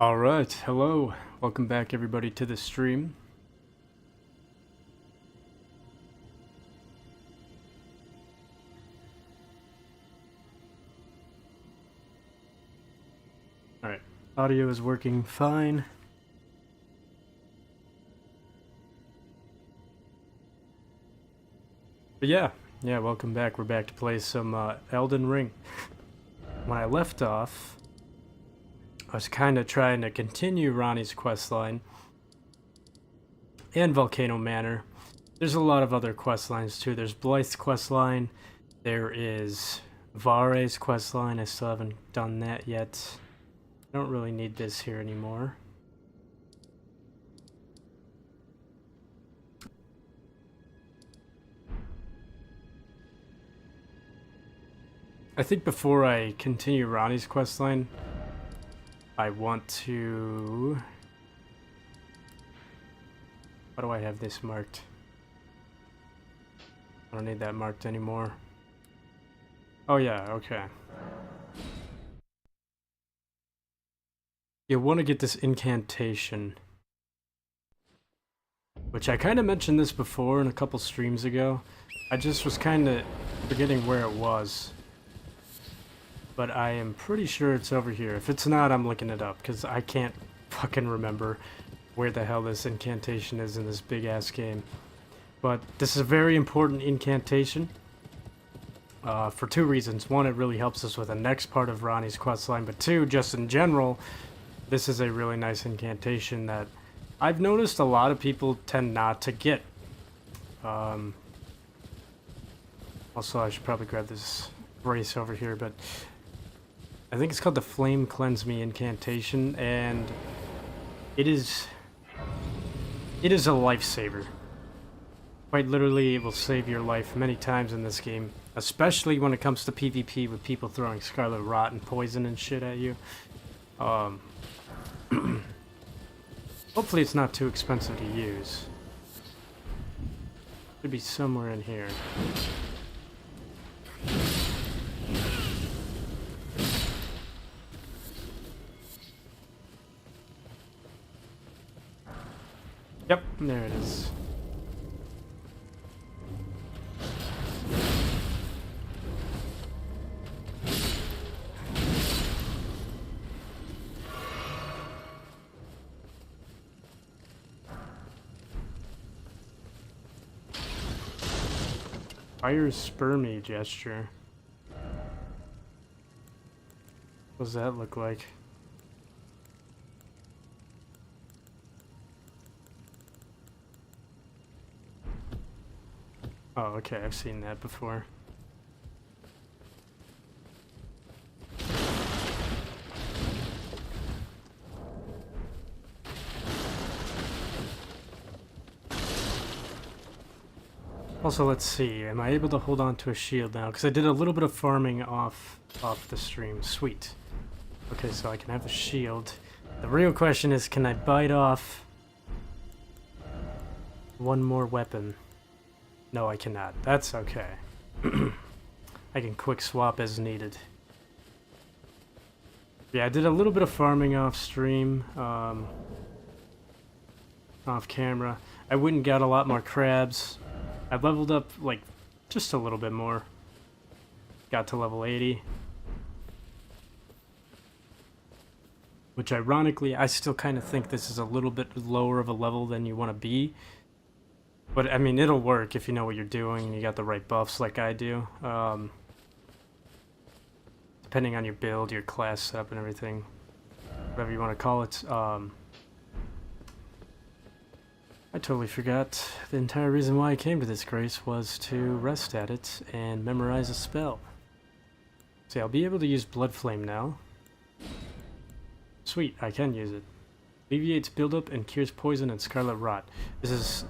Alright, hello. Welcome back everybody to the stream. Alright, audio is working fine. But yeah, welcome back. We're back to play some Elden Ring. When I left off, I was kind of trying to continue Ronnie's questline and Volcano Manor. There's a lot of other questlines too. There's Blythe's questline. There is Vare's questline. I still haven't done that yet. I don't really need this here anymore. I think before I continue Ronnie's questline, I want to... Why do I have this marked? I don't need that marked anymore. Oh yeah, okay. You want to get this incantation. Which I kind of mentioned this before in a couple streams ago. I just was kind of forgetting where it was. But I am pretty sure it's over here. If it's not, I'm looking it up, because I can't fucking remember where the hell this incantation is in this big-ass game. But this is a very important incantation for two reasons. One, it really helps us with the next part of Ronnie's questline, but two, just in general, this is a really nice incantation that I've noticed a lot of people tend not to get. Also, I should probably grab this brace over here, but I think it's called the Flame Cleanse Me incantation, and it is a lifesaver. Quite literally, it will save your life many times in this game, especially when it comes to PvP with people throwing Scarlet Rot and poison and shit at you. Hopefully it's not too expensive to use. Should be somewhere in here. Yep, there it is. Fire spermy gesture. What does that look like? Oh, okay, I've seen that before. Also, let's see, am I able to hold on to a shield now? Because I did a little bit of farming off the stream. Sweet. Okay, so I can have a shield. The real question is, can I bite off one more weapon? No, I cannot. That's okay. I can quick swap as needed. Yeah, I did a little bit of farming off stream, off camera. I went and got a lot more crabs. I leveled up, like, just a little bit more. Got to level 80. Which, ironically, I still kind of think this is a little bit lower of a level than you want to be. But, I mean, it'll work if you know what you're doing and you got the right buffs like I do. Depending on your build, your class setup, and everything. Whatever you want to call it. I totally forgot the entire reason why I came to this grace was to rest at it and memorize a spell. See, I'll be able to use Blood Flame now. Sweet, I can use it. Alleviates buildup and cures poison and Scarlet Rot. This is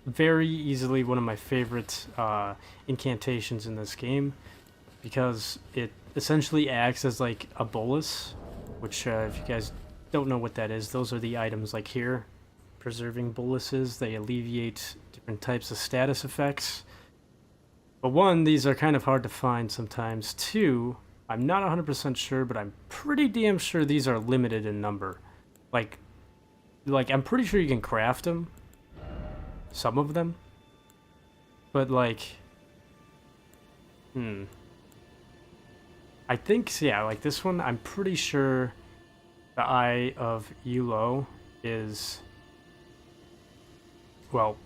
very easily one of my favorite incantations in this game, because it essentially acts as like a bolus, which if you guys don't know what that is, those are the items like here. Preserving boluses, they alleviate different types of status effects. But one, these are kind of hard to find sometimes. Two, I'm not 100% sure, but I'm pretty damn sure these are limited in number. Like I'm pretty sure you can craft them. Some of them. But like, I think, yeah, like this one, I'm pretty sure the Eye of Yulo is, well,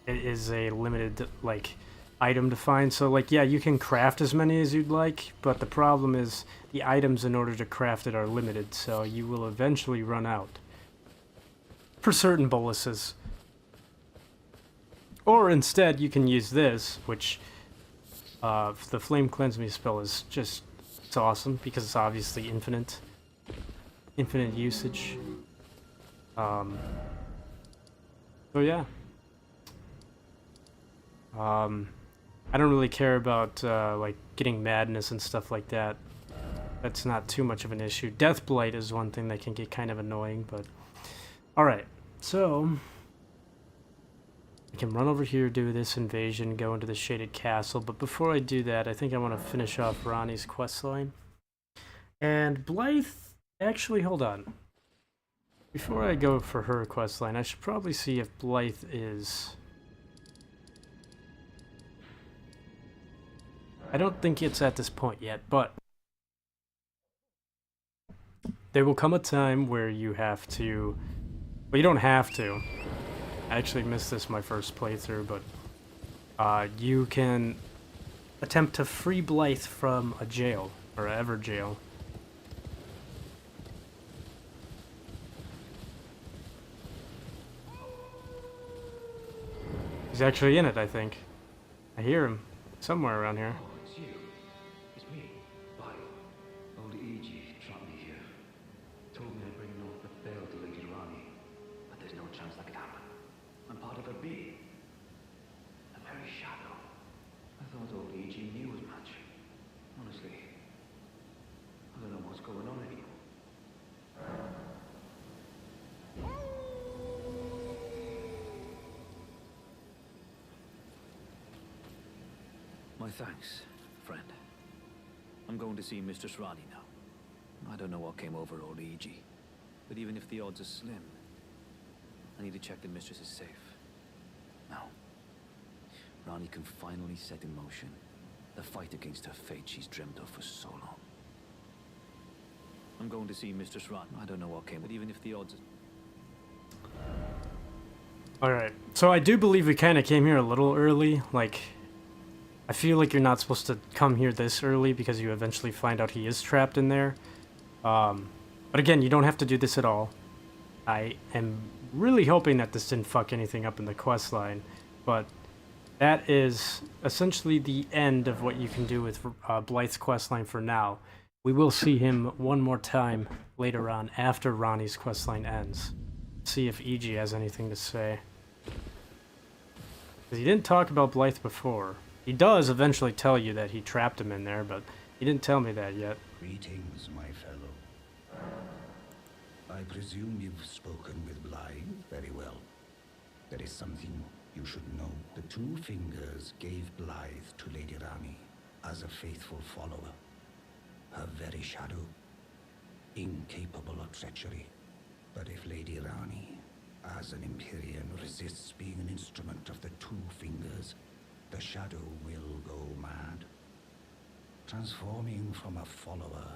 it is a limited, like, item to find. So, like, yeah, you can craft as many as you'd like, but the problem is the items in order to craft it are limited, so you will eventually run out. For certain boluses. Or instead, you can use this, which, the Flame Cleanse Me spell is just, it's awesome, because it's obviously infinite. Infinite usage. So yeah. I don't really care about, like, getting madness and stuff like that. That's not too much of an issue. Deathblight is one thing that can get kind of annoying, but... Alright, so... I can run over here, do this invasion, go into the Shaded Castle, but before I do that, I think I want to finish off Ranni's questline. And Blythe... Actually, hold on. Before I go for her questline, I should probably see if Blythe is... I don't think it's at this point yet, but... There will come a time where you have to... Well, you don't have to. I actually missed this my first playthrough, but... you can attempt to free Blythe from a jail, or a ever jail. He's actually in it, I think. I hear him somewhere around here. Oh, it's you. It's me. Bye. Old E.G. trapped me here. Told me I'd bring north the bell to Lady Ranni. But there's no chance that could happen. I'm part of a being. A very shadow. I thought old E.G. knew as much. Honestly, I don't know what's going on anymore. My thanks, friend. I'm going to see Mistress Ranni now. I don't know what came over old E.G., but even if the odds are slim, I need to check the Mistress is safe. Now, Ranni can finally set in motion the fight against her fate she's dreamt of for so long. I'm going to see Mistress Ranni. I don't know what came, but even if the odds are... Alright, so I do believe we kind of came here a little early, like... I feel like you're not supposed to come here this early because you eventually find out he is trapped in there. But again, you don't have to do this at all. I am really hoping that this didn't fuck anything up in the quest line, but that is essentially the end of what you can do with Blythe's quest line for now. We will see him one more time later on after Ranni's quest line ends. See if E.G. has anything to say. Because he didn't talk about Blythe before. He does eventually tell you that he trapped him in there, but he didn't tell me that yet. Greetings, my fellow. I presume you've spoken with Blythe very well. There is something you should know. The Two Fingers gave Blythe to Lady Ranni as a faithful follower. Her very shadow, incapable of treachery. But if Lady Ranni, as an Empyrean, resists being an instrument of the Two Fingers, the shadow will go mad, transforming from a follower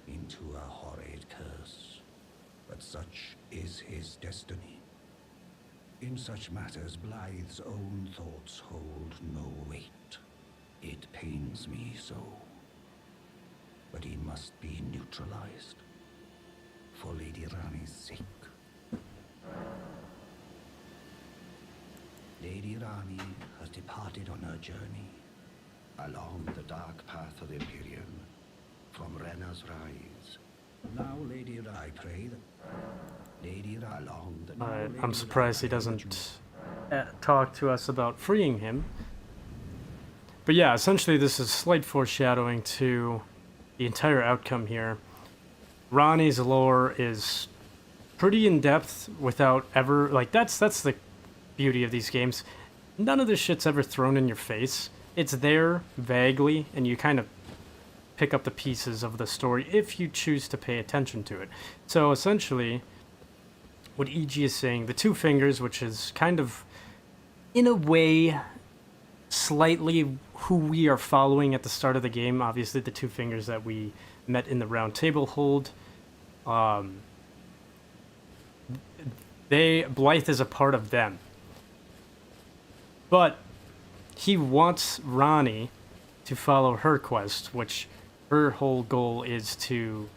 into a horrid curse. But such is his destiny. In such matters, Blythe's own thoughts hold no weight. It pains me so. But he must be neutralized, for Lady Ranni's sake. Lady Ranni has departed on her journey along the dark path of the Empyrean from Renna's Rise. Now, Lady I pray that Lady along the... Alright, I'm surprised he doesn't talk to us about freeing him. But yeah, essentially this is slight foreshadowing to the entire outcome here. Ranni's lore is pretty in-depth without ever... Like, that's the beauty of these games. None of this shit's ever thrown in your face. It's there vaguely, and you kind of pick up the pieces of the story if you choose to pay attention to it. So essentially, what EG is saying, the two fingers, which is kind of, in a way, slightly who we are following at the start of the game. Obviously, the two fingers that we met in the round table hold. Blythe is a part of them. But he wants Ronnie to follow her quest, which her whole goal is to...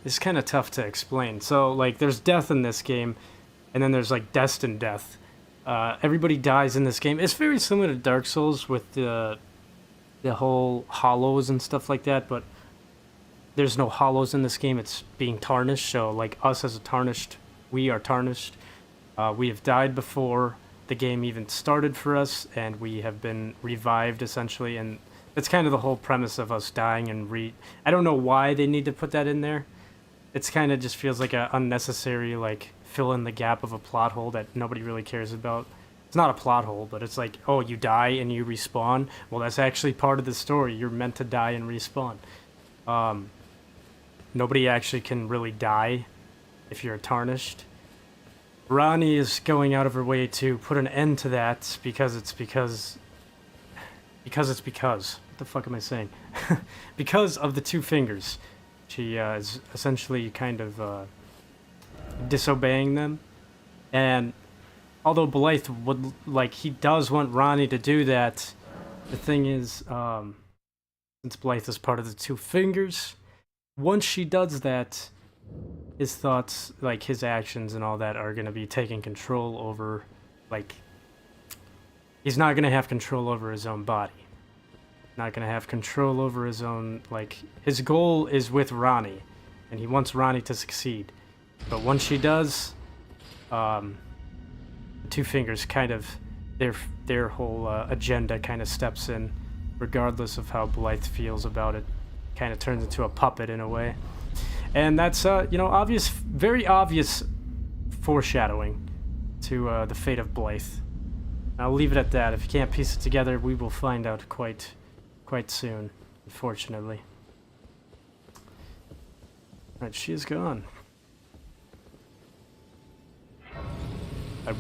It's kind of tough to explain. So, like, there's death in this game, and then there's, like, destined death. Everybody dies in this game. It's very similar to Dark Souls with the whole hollows and stuff like that, but there's no hollows in this game. It's being tarnished, so, like, us as a tarnished, we are tarnished. We have died before the game even started for us, and we have been revived, essentially, and that's kind of the whole premise of us dying and I don't know why they need to put that in there. It's kind of just feels like a unnecessary, like, fill in the gap of a plot hole that nobody really cares about. It's not a plot hole, but it's like, oh, you die and you respawn. Well, that's actually part of the story. You're meant to die and respawn. Nobody actually can really die if you're tarnished. Ronnie is going out of her way to put an end to that because it's because... What the fuck am I saying? Because of the two fingers. She is essentially kind of disobeying them. And although Blythe would, like, he does want Ronnie to do that, the thing is, since Blythe is part of the two fingers, once she does that, his thoughts, like his actions and all that, are going to be taking control over, like, he's not going to have control over his own body. Not going to have control over his own, like, his goal is with Ronnie, and he wants Ronnie to succeed. But once she does, the two fingers kind of, their whole agenda kind of steps in, regardless of how Blythe feels about it. Kind of turns into a puppet in a way. And that's, you know, obvious, very obvious foreshadowing to the fate of Blythe. I'll leave it at that. If you can't piece it together, we will find out quite soon, unfortunately. Alright, she is gone. I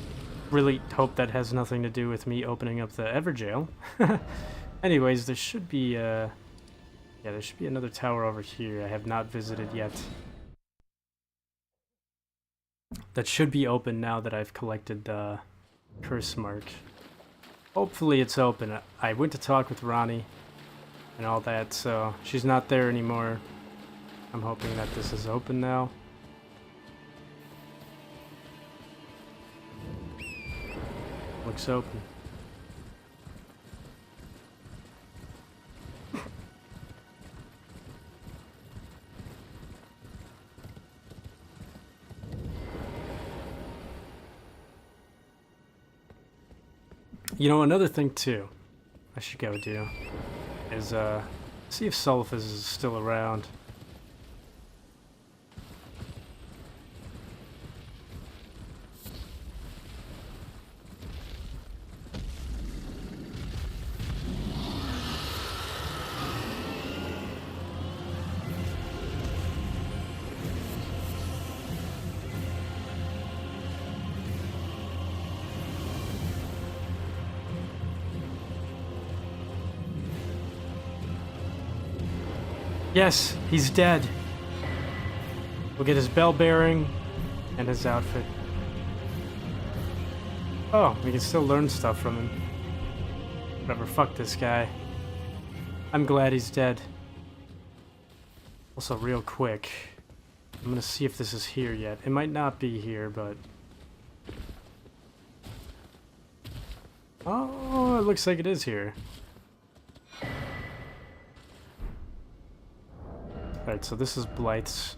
really hope that has nothing to do with me opening up the Everjail. Anyways, there should be, yeah, there should be another tower over here I have not visited yet. That should be open now that I've collected the curse mark. Hopefully it's open. I went to talk with Ronnie and all that, so she's not there anymore. I'm hoping that this is open now. Looks open. You know, another thing too I should go do is see if Sulphus is still around. Yes, he's dead. We'll get his bell bearing and his outfit. Oh, we can still learn stuff from him. Whatever, fuck this guy. I'm glad he's dead. Also, real quick, I'm gonna see if this is here yet. It might not be here, but... Oh, it looks like it is here. Alright, so this is Blythe's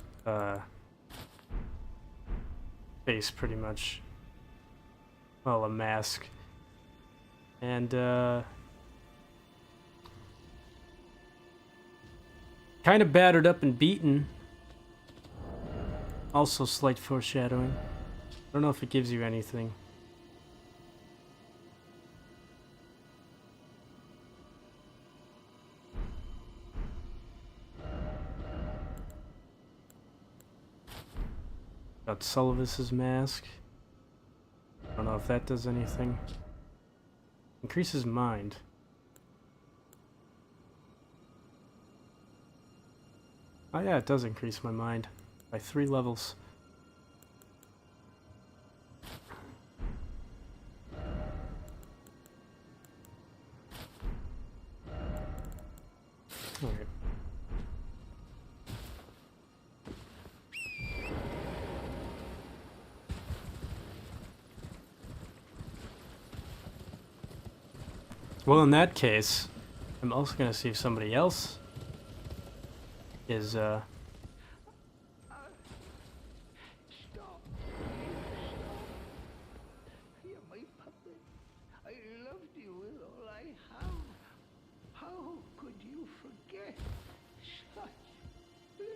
face, pretty much. Well, a mask. And, kind of battered up and beaten. Also slight foreshadowing. I don't know if it gives you anything. Got Sullivan's mask. I don't know if that does anything. Increases mind. Oh yeah, it does increase my mind by 3 levels. Alright. Well, in that case, I'm also gonna see if somebody else is, Stop. Stop. You're my puppet. I loved you with all I have. How could you forget such bliss?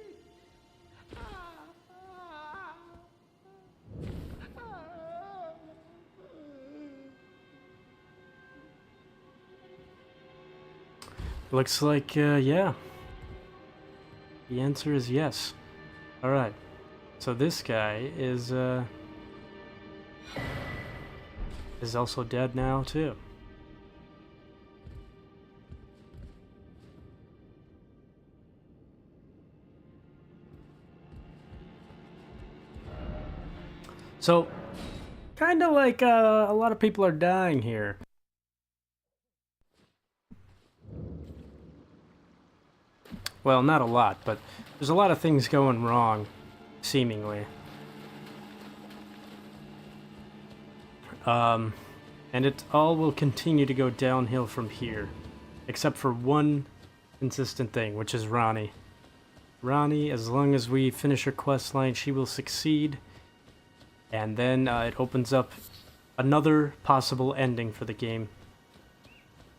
Looks like, yeah. The answer is yes. Alright. So this guy is also dead now, too. So, kind of like a lot of people are dying here. Well, not a lot, but there's a lot of things going wrong, seemingly. And it all will continue to go downhill from here, except for one consistent thing, which is Ronnie. Ronnie, as long as we finish her quest line, she will succeed, and then it opens up another possible ending for the game.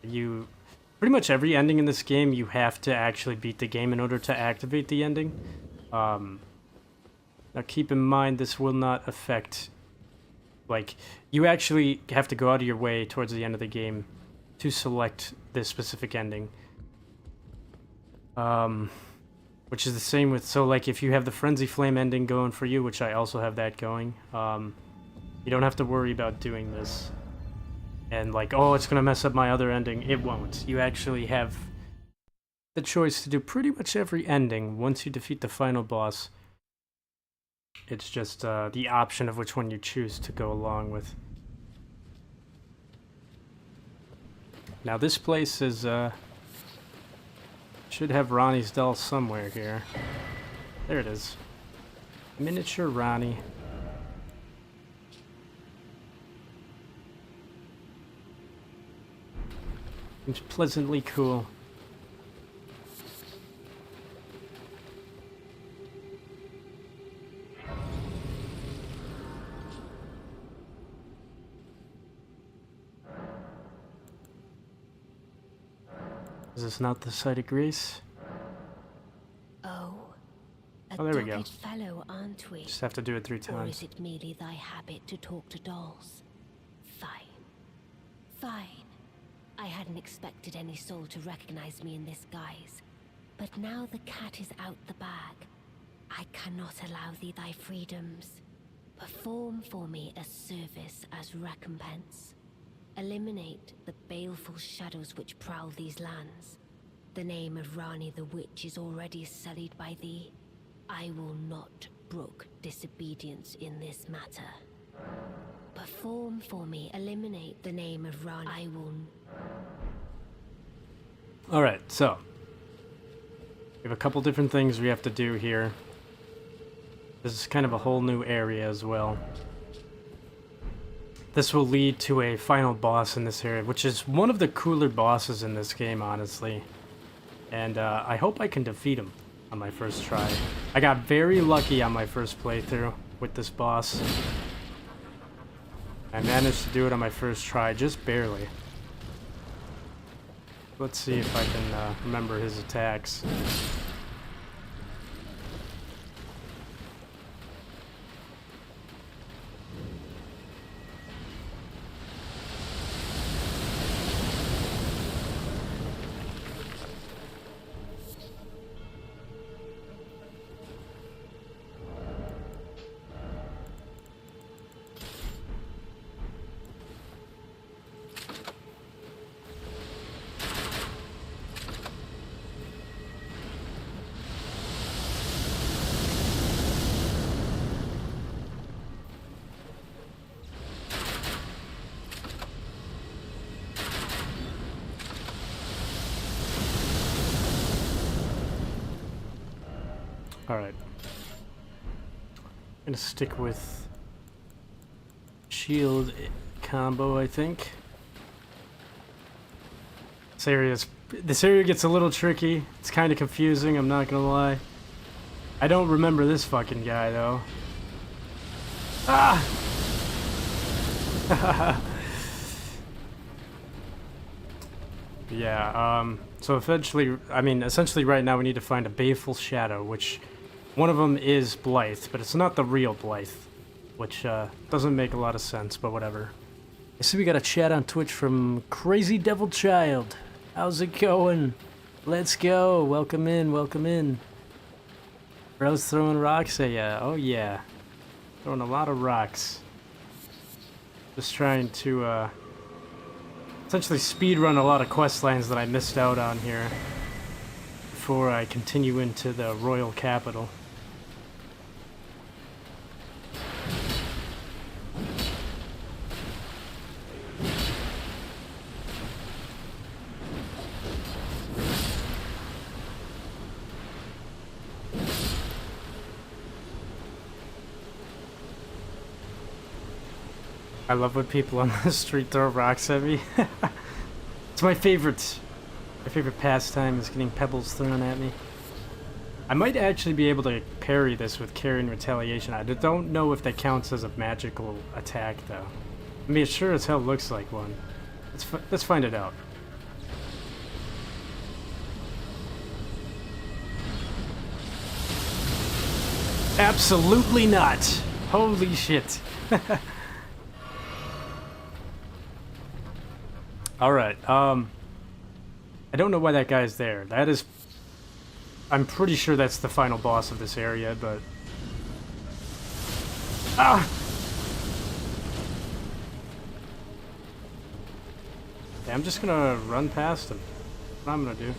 Pretty much every ending in this game, you have to actually beat the game in order to activate the ending. Now keep in mind, this will not affect... Like, you actually have to go out of your way towards the end of the game to select this specific ending. Which is the same with... So, like, if you have the Frenzy Flame ending going for you, which I also have that going, you don't have to worry about doing this. And like, oh, it's gonna mess up my other ending. It won't. You actually have the choice to do pretty much every ending once you defeat the final boss. It's just the option of which one you choose to go along with. Now this place is, should have Ronnie's doll somewhere here. There it is. Miniature Ronnie. Seems pleasantly cool. Is this not the site of Greece? Oh, Oh, there we go. dogged fellow, aren't we? Just have to do it 3 Or times. is it merely thy habit to talk to dolls? Fine. Fine. I hadn't expected any soul to recognize me in this guise. But now the cat is out the bag. I cannot allow thee thy freedoms. Perform for me a service as recompense. Eliminate the baleful shadows which prowl these lands. The name of Rani the Witch is already sullied by thee. I will not brook disobedience in this matter. Perform for me. Eliminate the name of Rani. I will... Alright, so. We have a couple different things we have to do here. This is kind of a whole new area as well. This will lead to a final boss in this area, which is one of the cooler bosses in this game, honestly. And I hope I can defeat him on my first try. I got very lucky on my first playthrough with this boss. I managed to do it on my first try, just barely. Let's see if I can remember his attacks. Alright. Gonna stick with shield combo, I think. This area gets a little tricky. It's kind of confusing, I'm not gonna lie. I don't remember this fucking guy, though. Ah! Yeah, so essentially right now we need to find a baleful shadow, which one of them is Blythe, but it's not the real Blythe, which doesn't make a lot of sense, but whatever. I see we got a chat on Twitch from Crazy Devil Child. How's it going? Let's go. Welcome in, welcome in. Bro's throwing rocks at ya. Oh yeah. Throwing a lot of rocks. Just trying to essentially speedrun a lot of quest lines that I missed out on here before I continue into the royal capital. I love when people on the street throw rocks at me. It's my favorite. My favorite pastime is getting pebbles thrown at me. I might actually be able to parry this with Carry and Retaliation. I don't know if that counts as a magical attack, though. I mean, it sure as hell looks like one. Let's find it out. Absolutely not. Holy shit. Alright, I don't know why that guy's there. That is... I'm pretty sure that's the final boss of this area, but... Ah! Okay, I'm just gonna run past him. That's what I'm gonna do.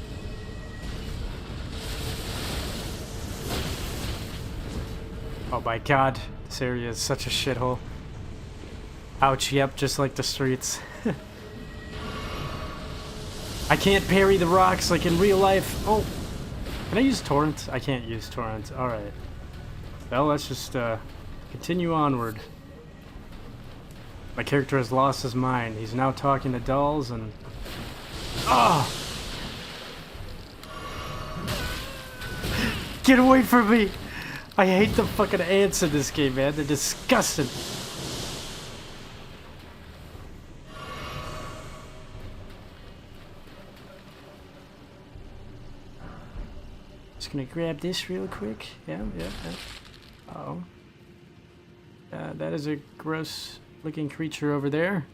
Oh my god, this area is such a shithole. Ouch, yep, just like the streets. I can't parry the rocks like in real life. Oh, can I use Torrent? I can't use Torrent. Alright. Well, let's just continue onward. My character has lost his mind. He's now talking to dolls and... Oh! Get away from me! I hate the fucking ants in this game, man. They're disgusting. Just gonna grab this real quick. Yeah. Uh-oh. That is a gross looking creature over there.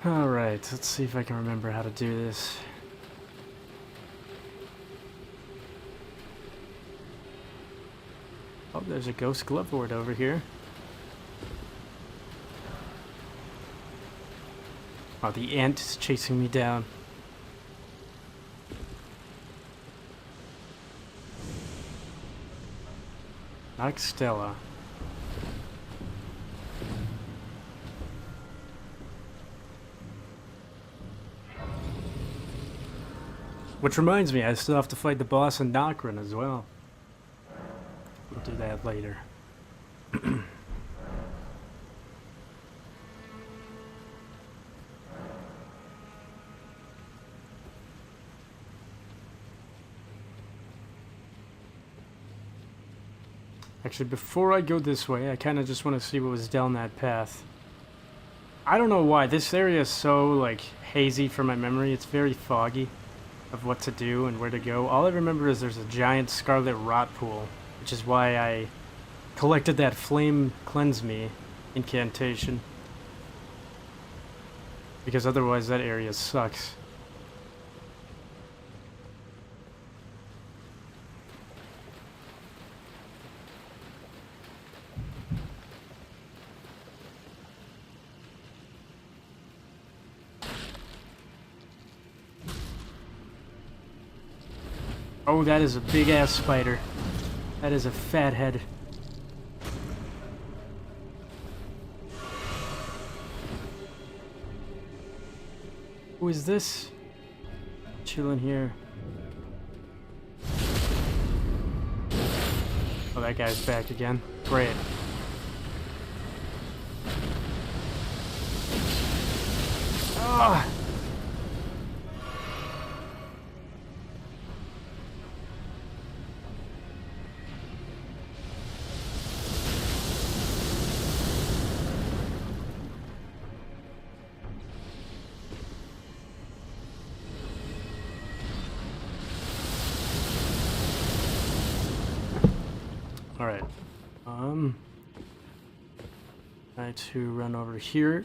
Alright, let's see if I can remember how to do this. Oh, there's a ghost glove lord over here. Oh, the ant is chasing me down. Stella. Which reminds me, I still have to fight the boss in Nightreign as well. We'll do that later. Actually, before I go this way, I kind of just want to see what was down that path. I don't know why. This area is so, like, hazy from my memory. It's very foggy of what to do and where to go. All I remember is there's a giant scarlet rot pool, which is why I collected that flame cleanse me incantation. Because otherwise that area sucks. Oh, that is a big-ass spider. That is a fat head. Who is this? Chilling here. Oh, that guy's back again. Great. Ah! Alright. Try to run over here.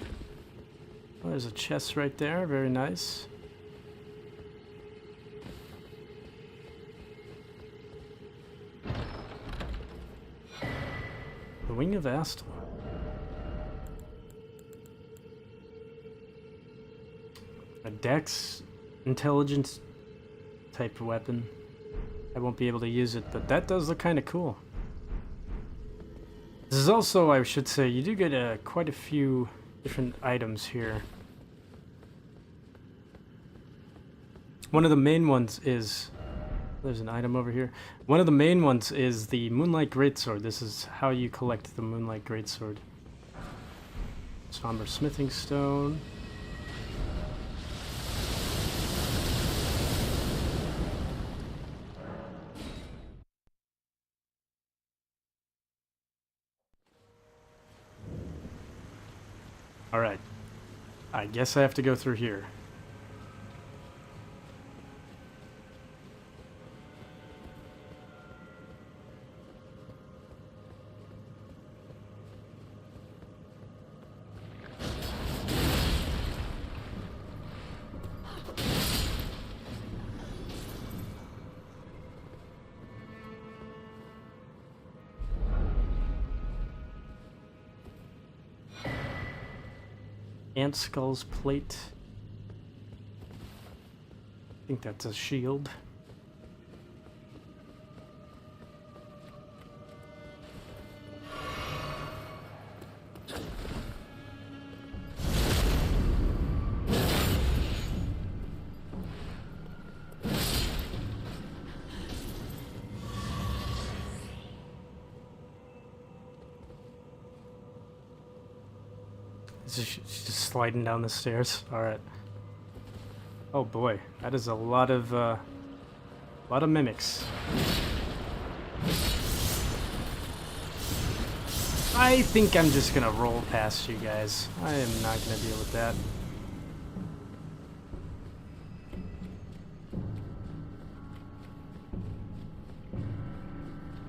Oh, there's a chest right there. Very nice. The Wing of Astal. A Dex intelligence type weapon. I won't be able to use it, but that does look kind of cool. This is also, I should say, you do get quite a few different items here. One of the main ones is... There's an item over here. One of the main ones is the Moonlight Greatsword. This is how you collect the Moonlight Greatsword. Somber Smithing Stone. Alright. I guess I have to go through here. Ant Skull's plate. I think that's a shield. She's just sliding down the stairs. All right. Oh boy, that is a lot of mimics. I think I'm just gonna roll past you guys. I am not gonna deal with that.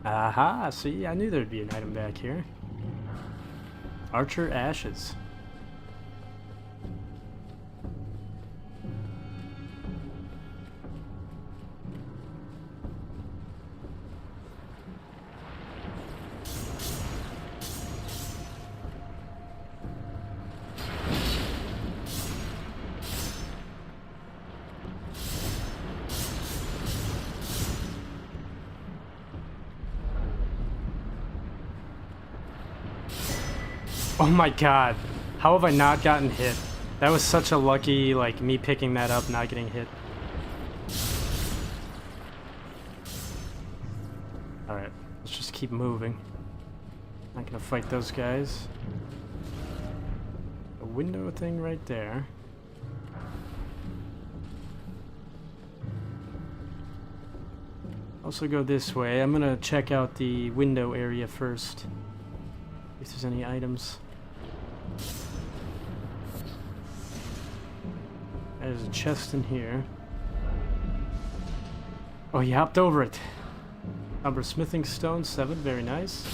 Aha! See, I knew there'd be an item back here. Archer Ashes. Oh my god, how have I not gotten hit? That was such a lucky, like, me picking that up, not getting hit. Alright, let's just keep moving. Not gonna fight those guys. A window thing right there. Also go this way. I'm gonna check out the window area first. If there's any items. There's a chest in here. Oh, he hopped over it. Umber Smithing Stone, 7, very nice.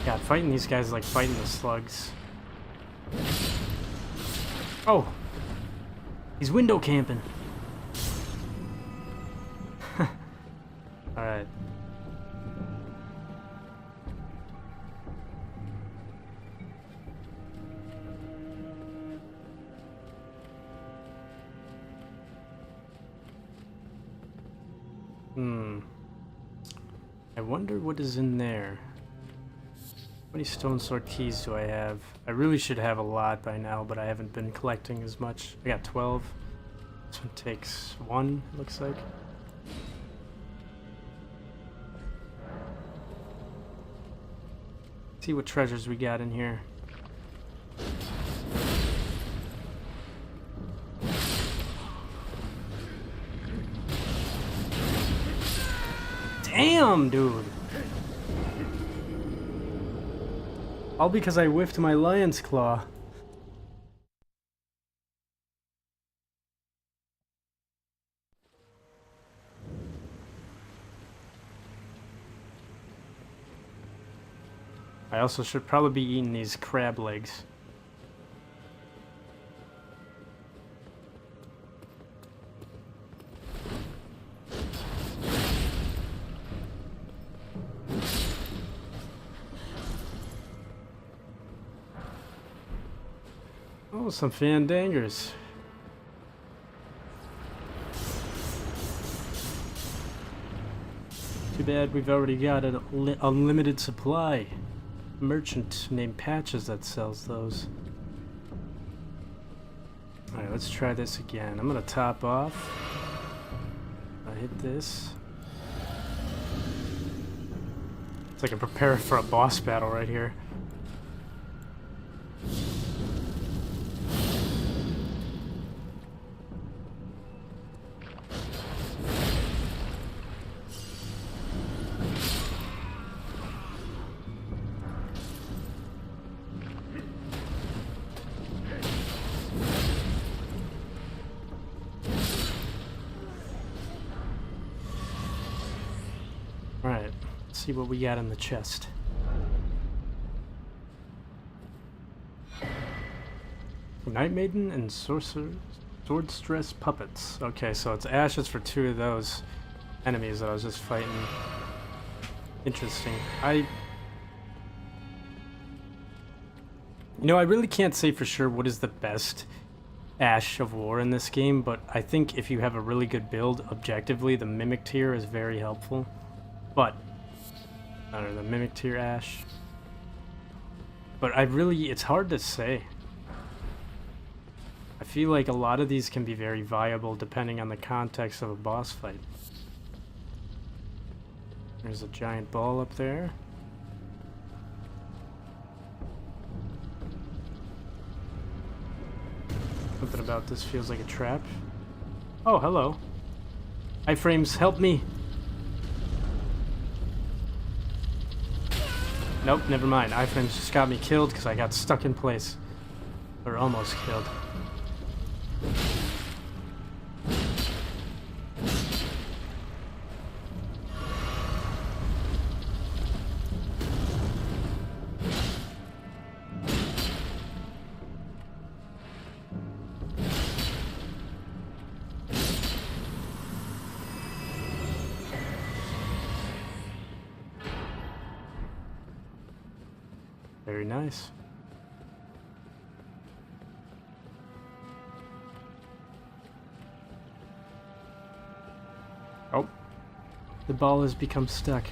God, fighting these guys is like fighting the slugs. Oh! He's window camping. Alright. I wonder what is in there. How many stone sword keys do I have? I really should have a lot by now, but I haven't been collecting as much. I got 12. This one takes 1, it looks like. see what treasures we got in here. Damn, dude! All because I whiffed my lion's claw. I also should probably be eating these crab legs. Oh, some fandangers. Too bad we've already got an unlimited supply. Merchant named Patches that sells those. Alright, let's try this again. I'm gonna top off. I hit this. It's like I'm preparing for a boss battle right here. Alright, let's see what we got in the chest. Night Maiden and Swordstress Puppets. Okay, so it's ashes for 2 of those enemies that I was just fighting. Interesting. I really can't say for sure what is the best Ash of War in this game, but I think if you have a really good build, objectively, the Mimic tier is very helpful. But, I don't know, the Mimic tier Ash. But it's hard to say. I feel like a lot of these can be very viable depending on the context of a boss fight. There's a giant ball up there. Something about this feels like a trap. Oh, hello. Iframes, help me! Nope, never mind. Iframes just got me killed because I got stuck in place. Or almost killed. Very nice. Oh, the ball has become stuck.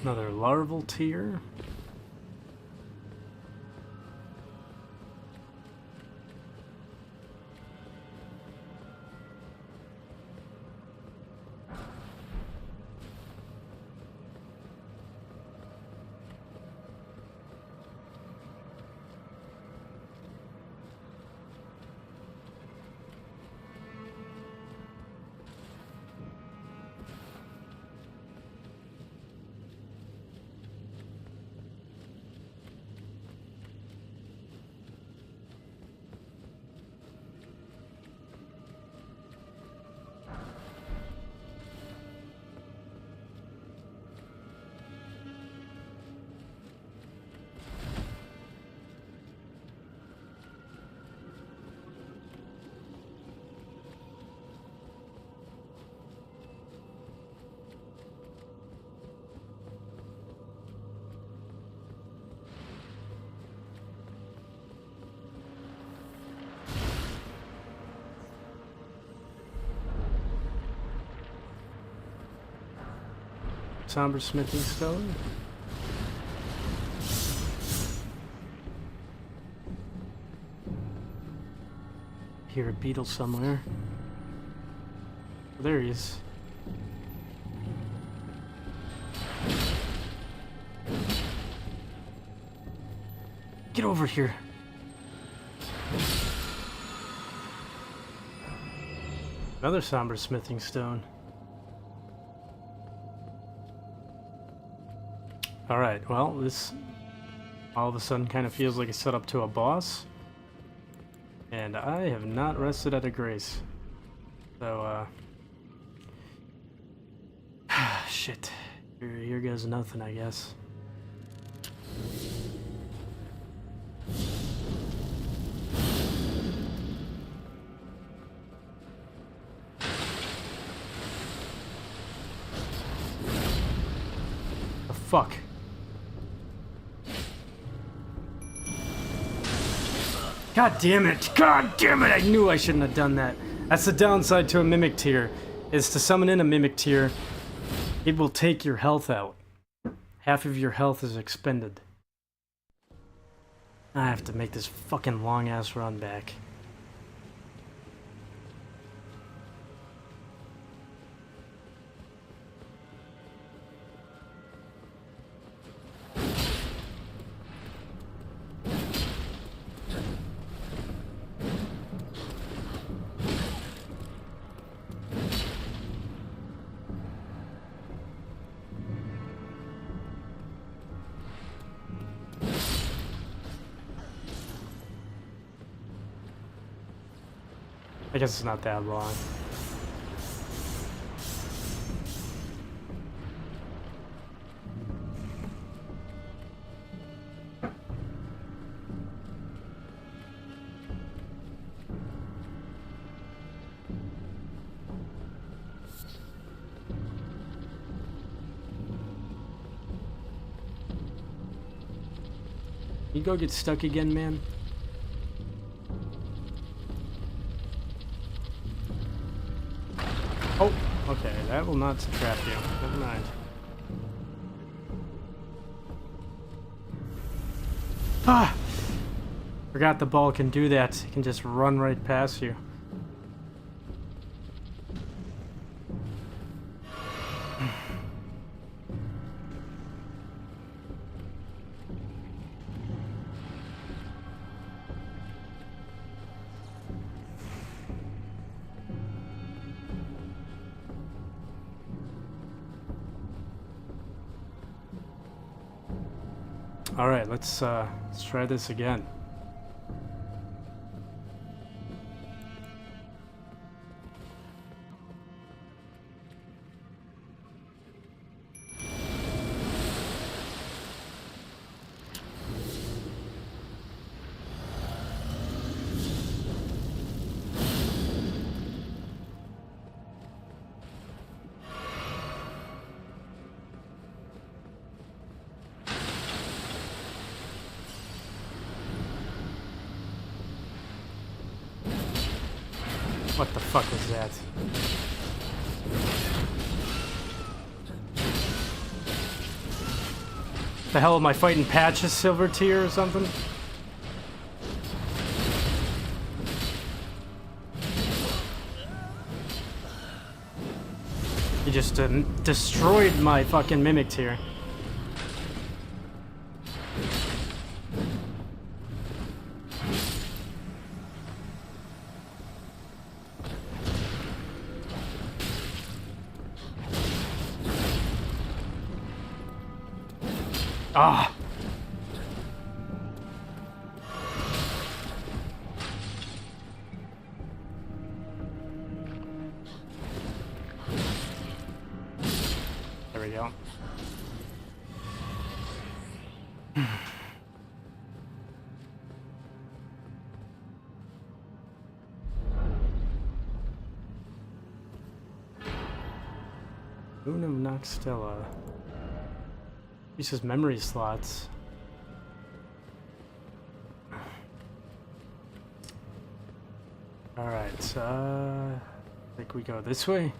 Another larval tier. Somber smithing stone. hear a beetle somewhere. There he is. Get over here. Another somber smithing stone. Alright, well, this all of a sudden kind of feels like a setup to a boss. And I have not rested at a grace. So, shit. Here goes nothing, I guess. The fuck? God damn it! God damn it! I knew I shouldn't have done that. That's the downside to a mimic tier, is to summon in a mimic tier, it will take your health out. Half of your health is expended. I have to make this fucking long ass run back. I guess it's not that long. You go get stuck again, man? Oh, okay, that will not trap you. Never mind. Ah! Forgot the ball can do that. It can just run right past you. All right, let's try this again. What the fuck was that? The hell am I fighting Patches Silver Tier or something? He just destroyed my fucking Mimic Tier. Ah! There we go. Unum Noxtella. Uses memory slots. Alright, I think we go this way.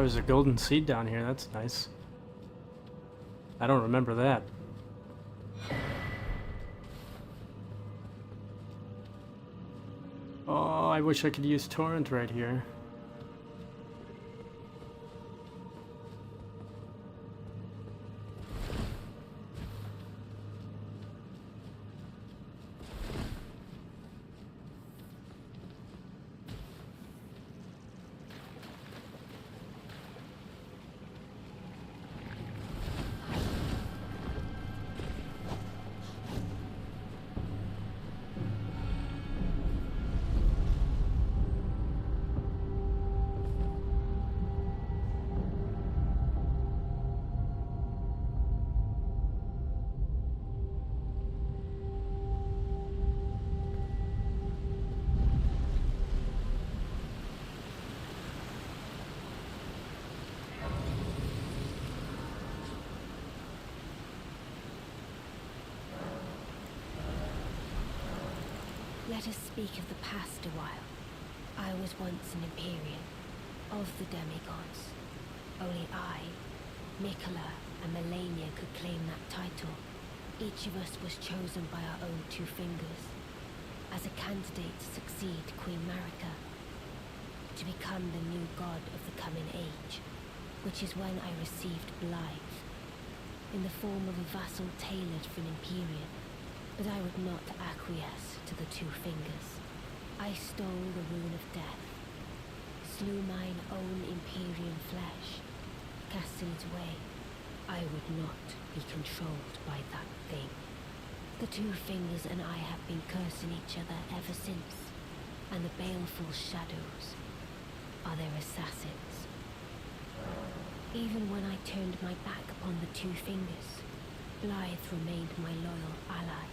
there's a golden seed down here. That's nice. I don't remember that. Oh, I wish I could use torrent right here. Let us speak of the past a while. I was once an Empyrean, of the demigods. Only I, Mikola, and Melania could claim that title. Each of us was chosen by our own two fingers, as a candidate to succeed Queen Marika, to become the new god of the coming age, which is when I received Blythe, in the form of a vassal tailored for an Empyrean. But I would not acquiesce to the two fingers. I stole the rune of death, slew mine own Empyrean flesh, casting it away. I would not be controlled by that thing. The two fingers and I have been cursing each other ever since, and the baleful shadows are their assassins. Even when I turned my back upon the two fingers, Blythe remained my loyal ally.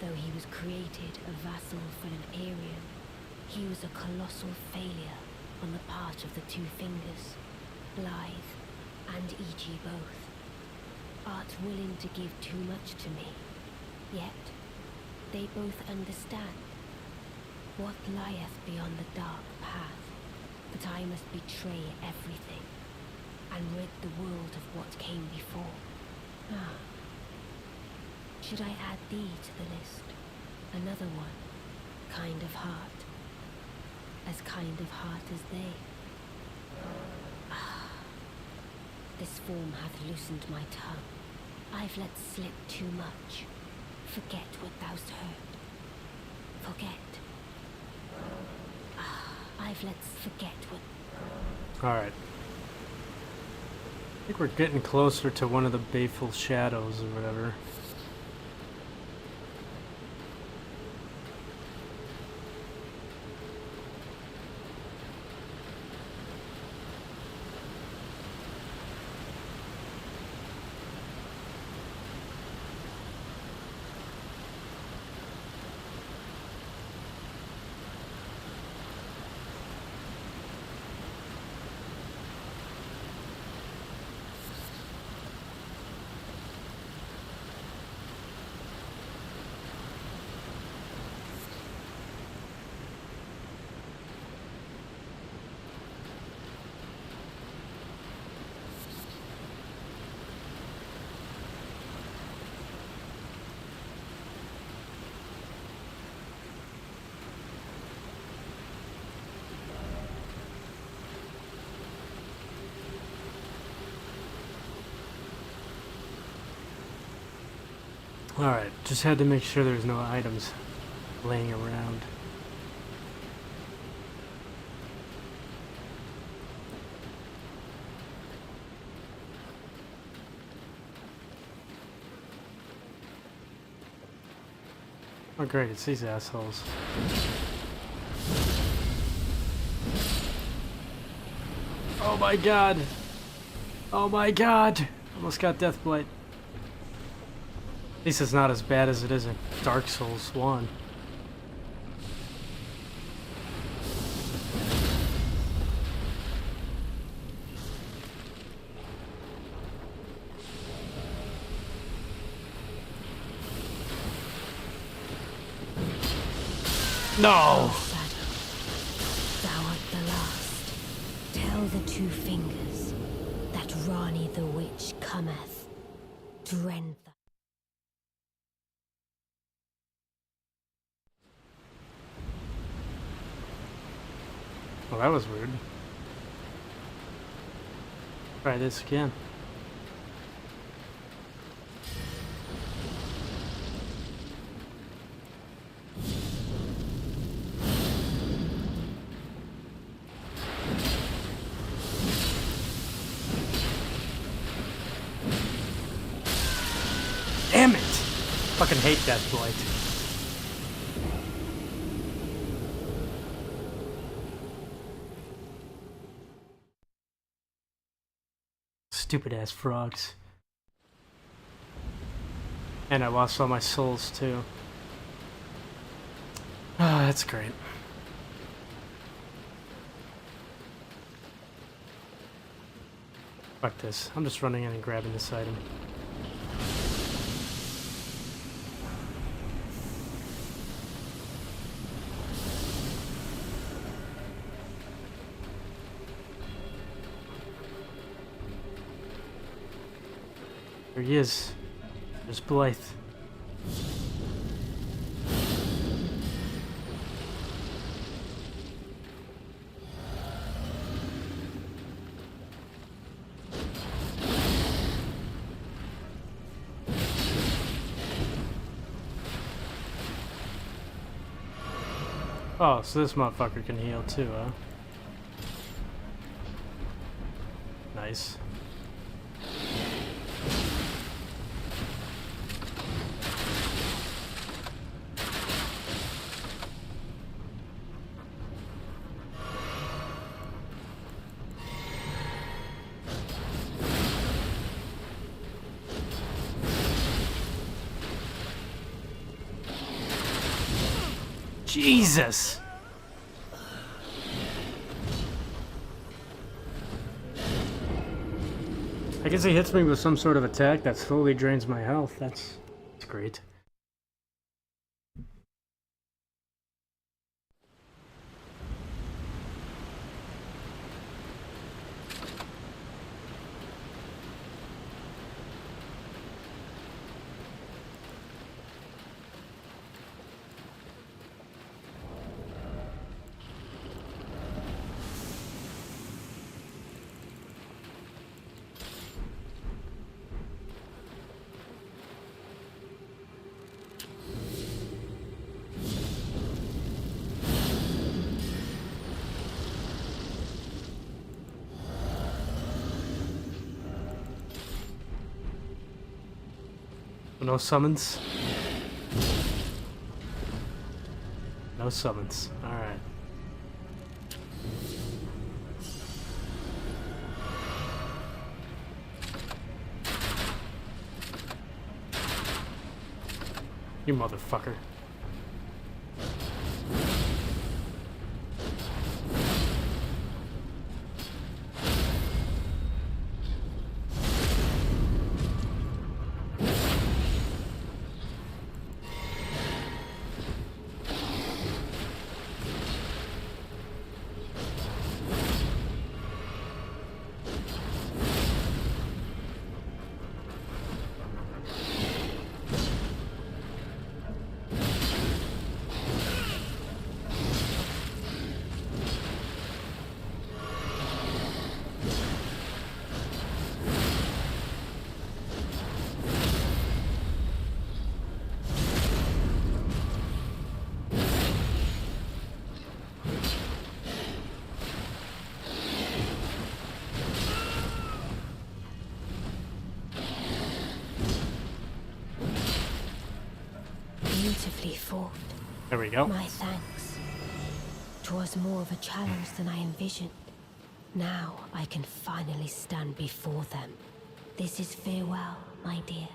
Though he was created a vassal for an Empyrean, he was a colossal failure on the part of the two fingers, Blythe and E.G. both. Art willing to give too much to me, yet they both understand what lieth beyond the dark path, that I must betray everything and rid the world of what came before. Should I add thee to the list? Another one, kind of heart. As kind of heart as they. This form hath loosened my tongue. I've let slip too much. Forget what thou'st heard. Forget. I've let forget what... Alright. I think we're getting closer to one of the baleful shadows or whatever. Alright, just had to make sure there's no items laying around. Oh great, it's these assholes. Oh my god! Oh my god! Almost got Deathblight. At least it's not as bad as it is in Dark Souls 1. No! Thou art the last. Rani the witch cometh to rend the... Well, that was weird. Try this again. Damn it! Fucking hate Death Blight. Stupid ass frogs. And I lost all my souls too. Ah, that's great. Fuck this. I'm just running in and grabbing this item. There he is. There's Blythe. Oh, so this motherfucker can heal too, huh? Nice. Jesus! I guess he hits me with some sort of attack that slowly drains my health. That's great. No summons? No summons. Alright. You motherfucker. Beautifully fought. There we go. My thanks. 'Twas more of a challenge than I envisioned. Now I can finally stand before them. This is farewell, my dear.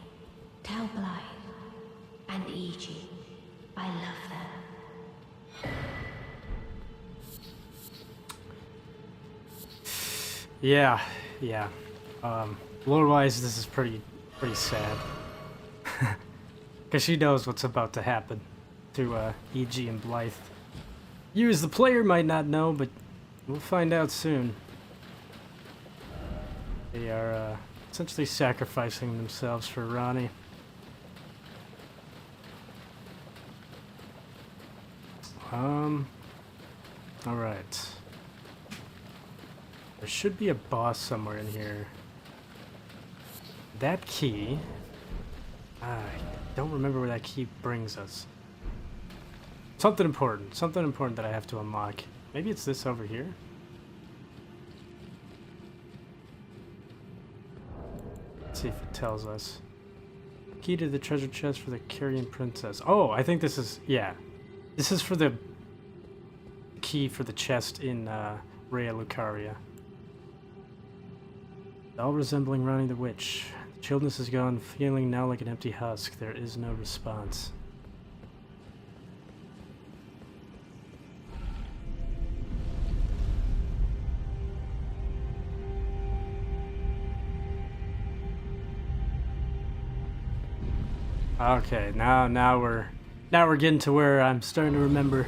Tell Blythe and Iji I love them. Yeah. Lore-wise, this is pretty sad. Because she knows what's about to happen to E.G. and Blythe. You as the player might not know, but we'll find out soon. They are essentially sacrificing themselves for Ronnie. Alright. There should be a boss somewhere in here. That key... I don't remember where that key brings us. Something important that I have to unlock. Maybe it's this over here? Let's see if it tells us. Key to the treasure chest for the Carrion Princess. Oh, I think this is... yeah. This is for the key for the chest in Rhea Lucaria. All resembling Ronnie the Witch. The chillness is gone, feeling now like an empty husk. There is no response. Okay, now we're getting to where I'm starting to remember.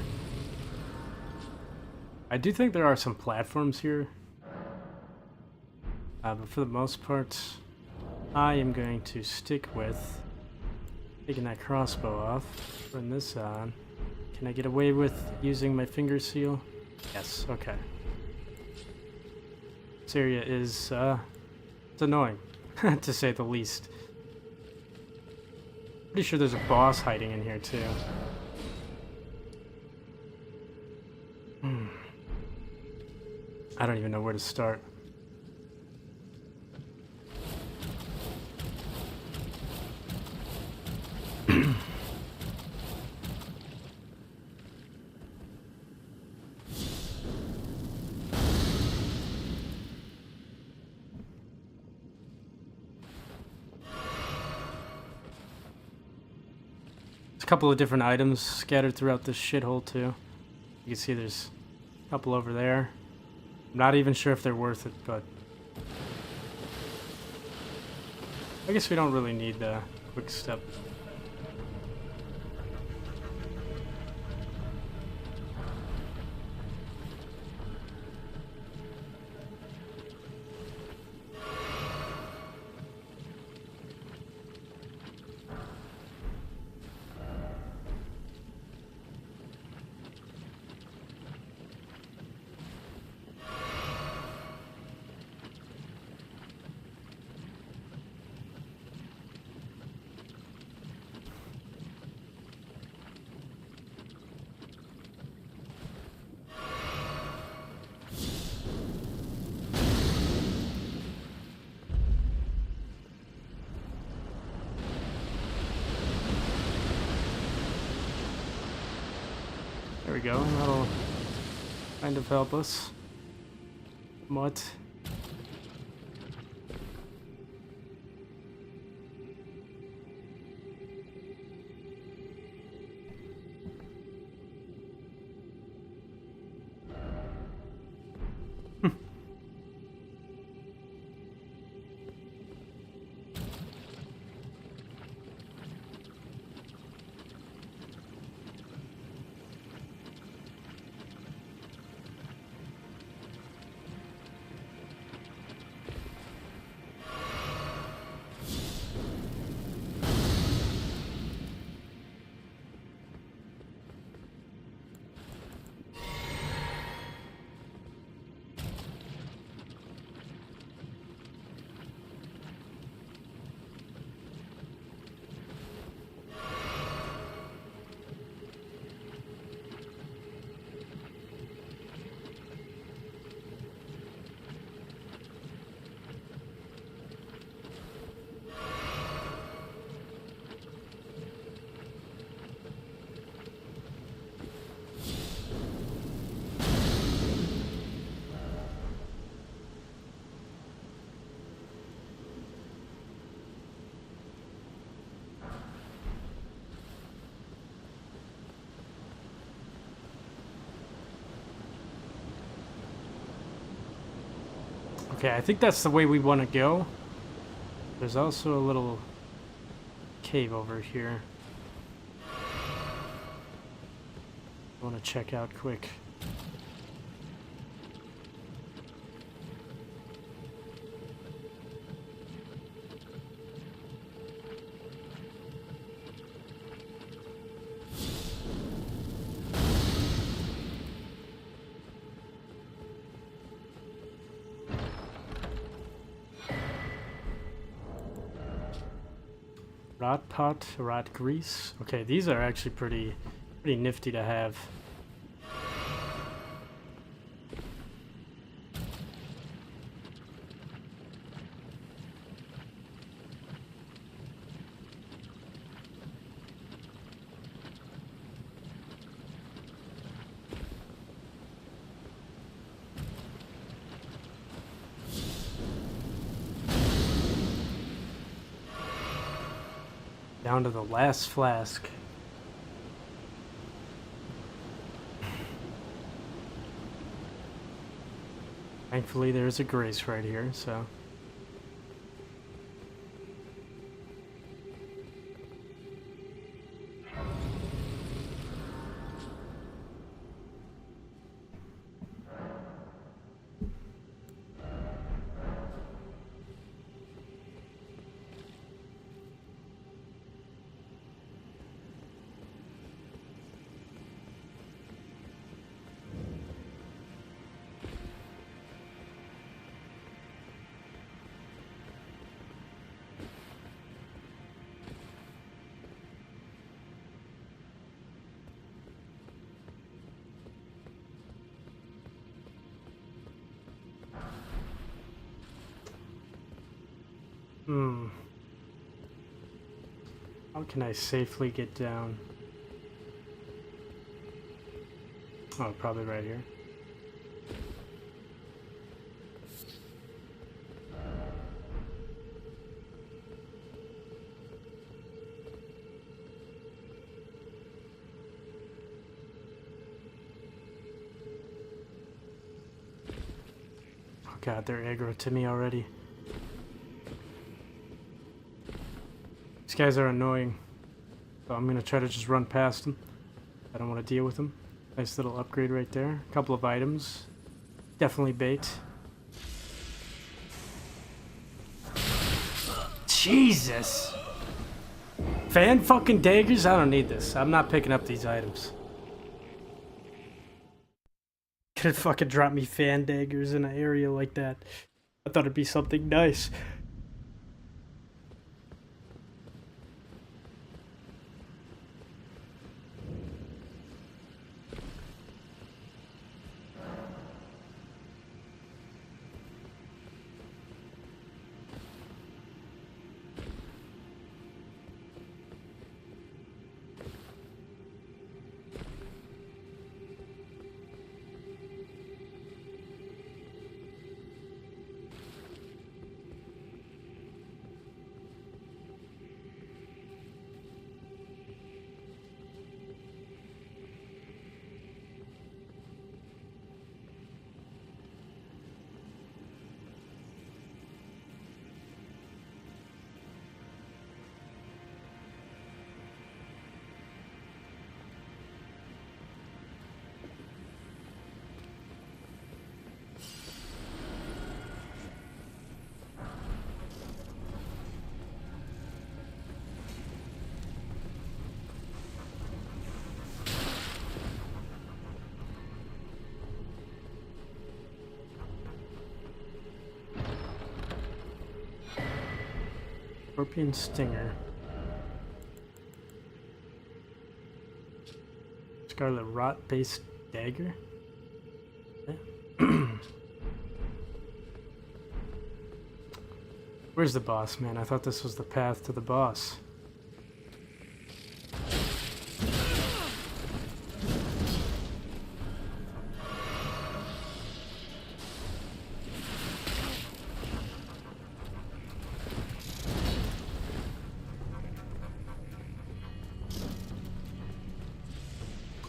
I do think there are some platforms here. But for the most part, I am going to stick with taking that crossbow off, putting this on. Can I get away with using my finger seal? Yes, okay. This area is, it's annoying, to say the least. Pretty sure there's a boss hiding in here, too. I don't even know where to start. Couple of different items scattered throughout this shithole too. You can see there's a couple over there. I'm not even sure if they're worth it, but I guess we don't really need the quick step. There we go, that'll kind of help us. What? Okay, I think that's the way we want to go. There's also a little cave over here I want to check out quick. Rot pot, rot grease. Okay, these are actually pretty nifty to have. Down to the last flask. Thankfully, there's a grace right here, so. How can I safely get down? Oh, probably right here. Oh god, they're aggro to me already. These guys are annoying, so I'm gonna try to just run past them. I don't want to deal with them. Nice little upgrade right there. A couple of items. Definitely bait. Jesus! Fan fucking daggers? I don't need this. I'm not picking up these items. Could fucking drop me fan daggers in an area like that. I thought it'd be something nice. Scorpion Stinger. Scarlet Rot based dagger? Where's the boss, man? I thought this was the path to the boss.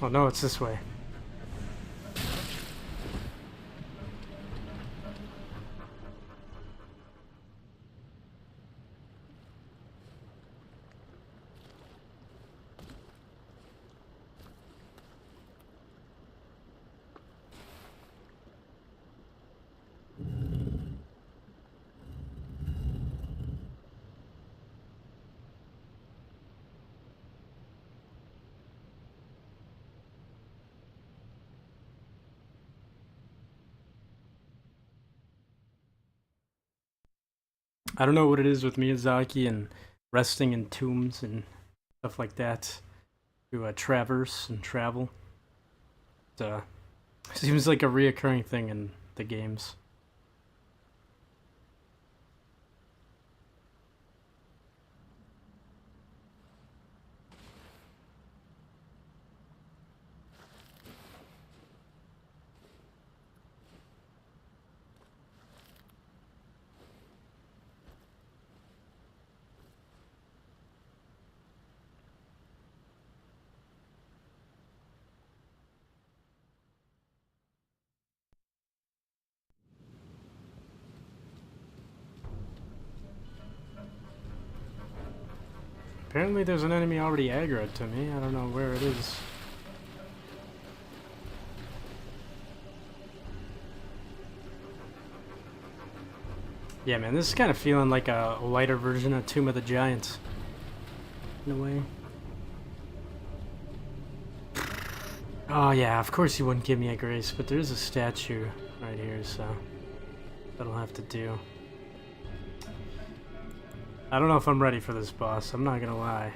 Oh no, it's this way. I don't know what it is with Miyazaki and resting in tombs and stuff like that to traverse and travel. It seems like a reoccurring thing in the games. Apparently there's an enemy already aggroed to me. I don't know where it is. Yeah, man, this is kind of feeling like a lighter version of Tomb of the Giants. In a way. Oh yeah, of course you wouldn't give me a grace, but there's a statue right here, so that'll have to do. I don't know if I'm ready for this boss, I'm not gonna lie.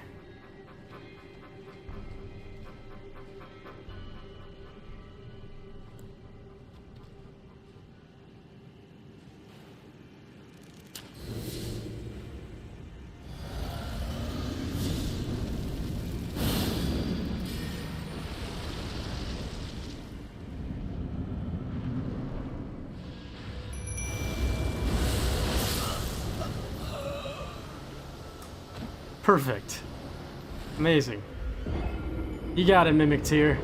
Perfect. Amazing. You got it, Mimic Tier.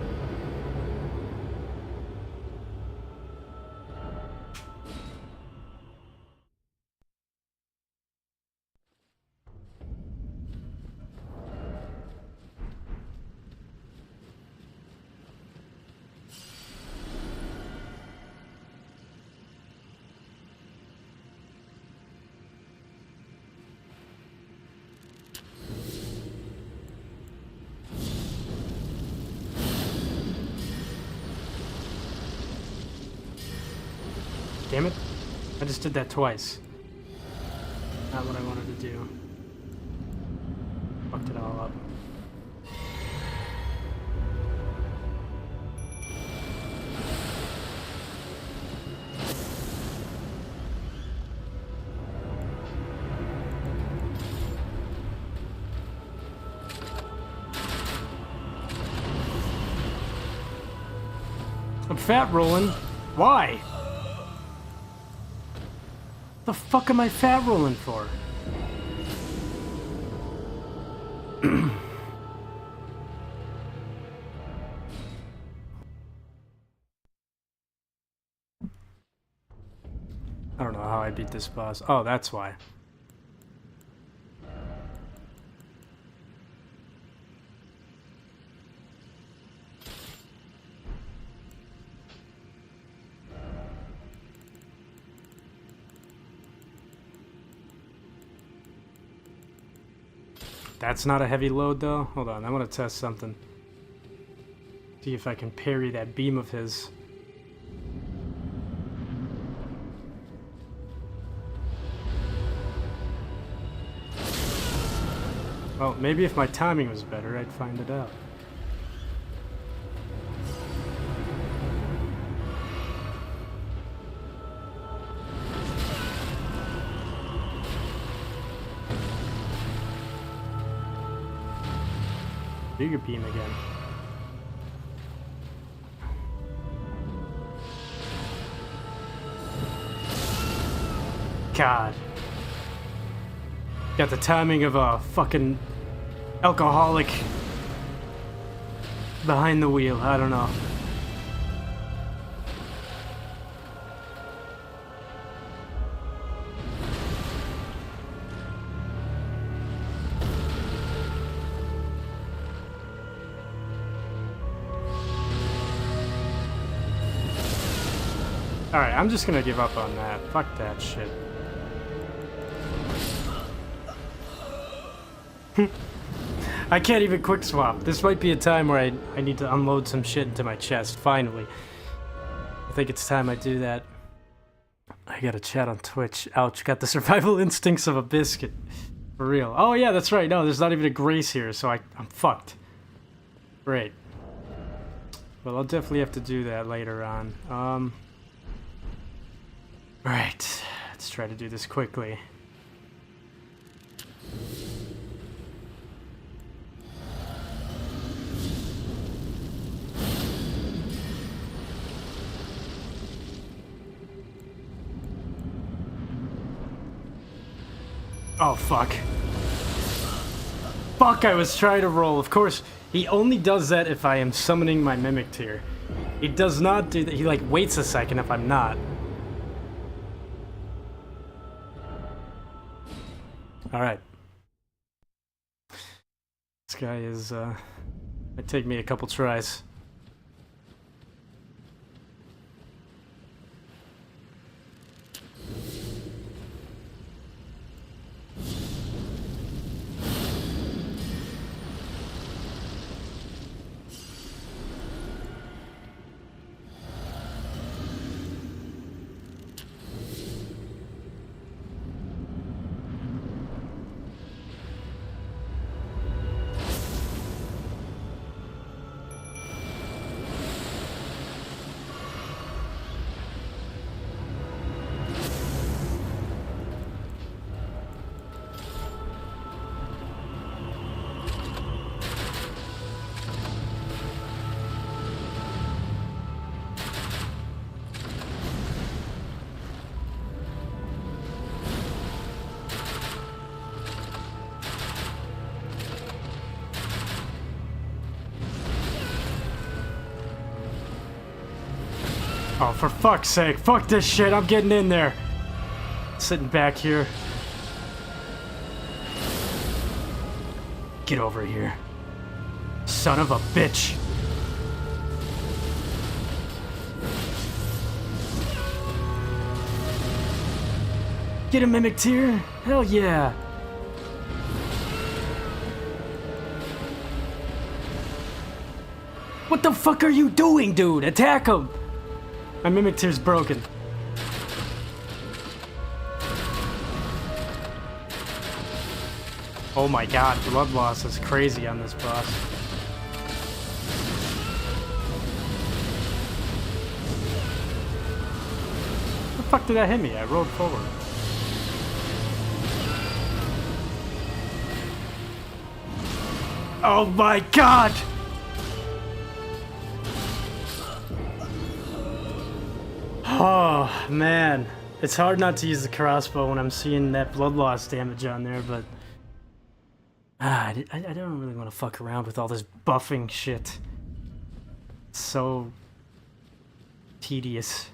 Damn it. I just did that twice. Not what I wanted to do. Fucked it all up. I'm fat rolling. Why? The fuck am I fat rolling for? I don't know how I beat this boss. Oh, that's why. That's not a heavy load though. Hold on, I want to test something. See if I can parry that beam of his. Well, maybe if my timing was better, I'd find it out. Do your beam again. God. Got the timing of a fucking alcoholic behind the wheel. I don't know. Alright, I'm just gonna give up on that. Fuck that shit. I can't even quick swap. This might be a time where I need to unload some shit into my chest, finally. I think it's time I do that. I got a chat on Twitch. Ouch, got the survival instincts of a biscuit. For real. Oh yeah, that's right. No, there's not even a grace here, so I'm fucked. Great. Well, I'll definitely have to do that later on. Right. Let's try to do this quickly. Oh, fuck. Fuck, I was trying to roll. Of course, he only does that if I am summoning my Mimic Tier. He does not do that. He, like, waits a second if I'm not. Alright. This guy is, might take me a couple tries. Oh, for fuck's sake. Fuck this shit. I'm getting in there. Sitting back here. Get over here. Son of a bitch. Get a Mimic Tier? Hell yeah. What the fuck are you doing, dude? Attack him! My Mimic Tier's broken. Oh my god, blood loss is crazy on this boss. What the fuck did that hit me? I rolled forward. Oh my god! Oh, man. It's hard not to use the crossbow when I'm seeing that blood loss damage on there, but... I don't really want to fuck around with all this buffing shit. It's so... tedious.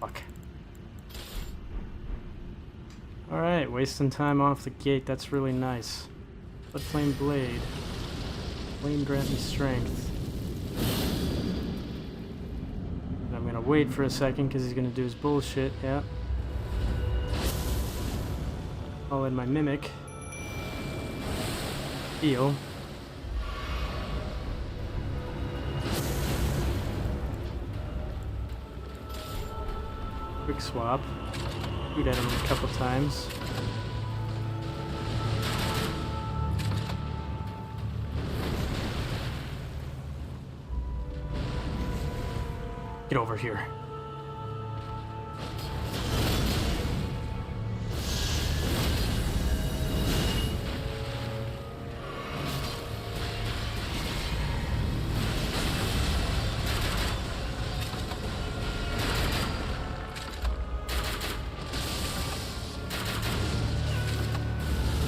Fuck. Alright, wasting time off the gate, that's really nice. Blood Flame Blade. Flame grant me strength. And I'm gonna wait for a second because he's gonna do his bullshit, yeah. Call in my Mimic. Heal. Quick swap. Shoot at him a couple times. Get over here.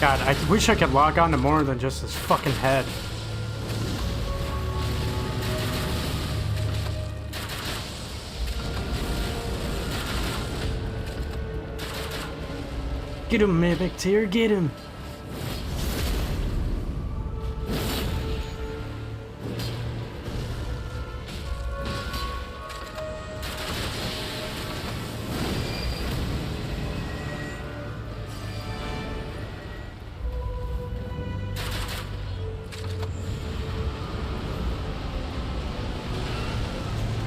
God, I wish I could log on to more than just his fucking head. Get him, Mimic Tier, get him!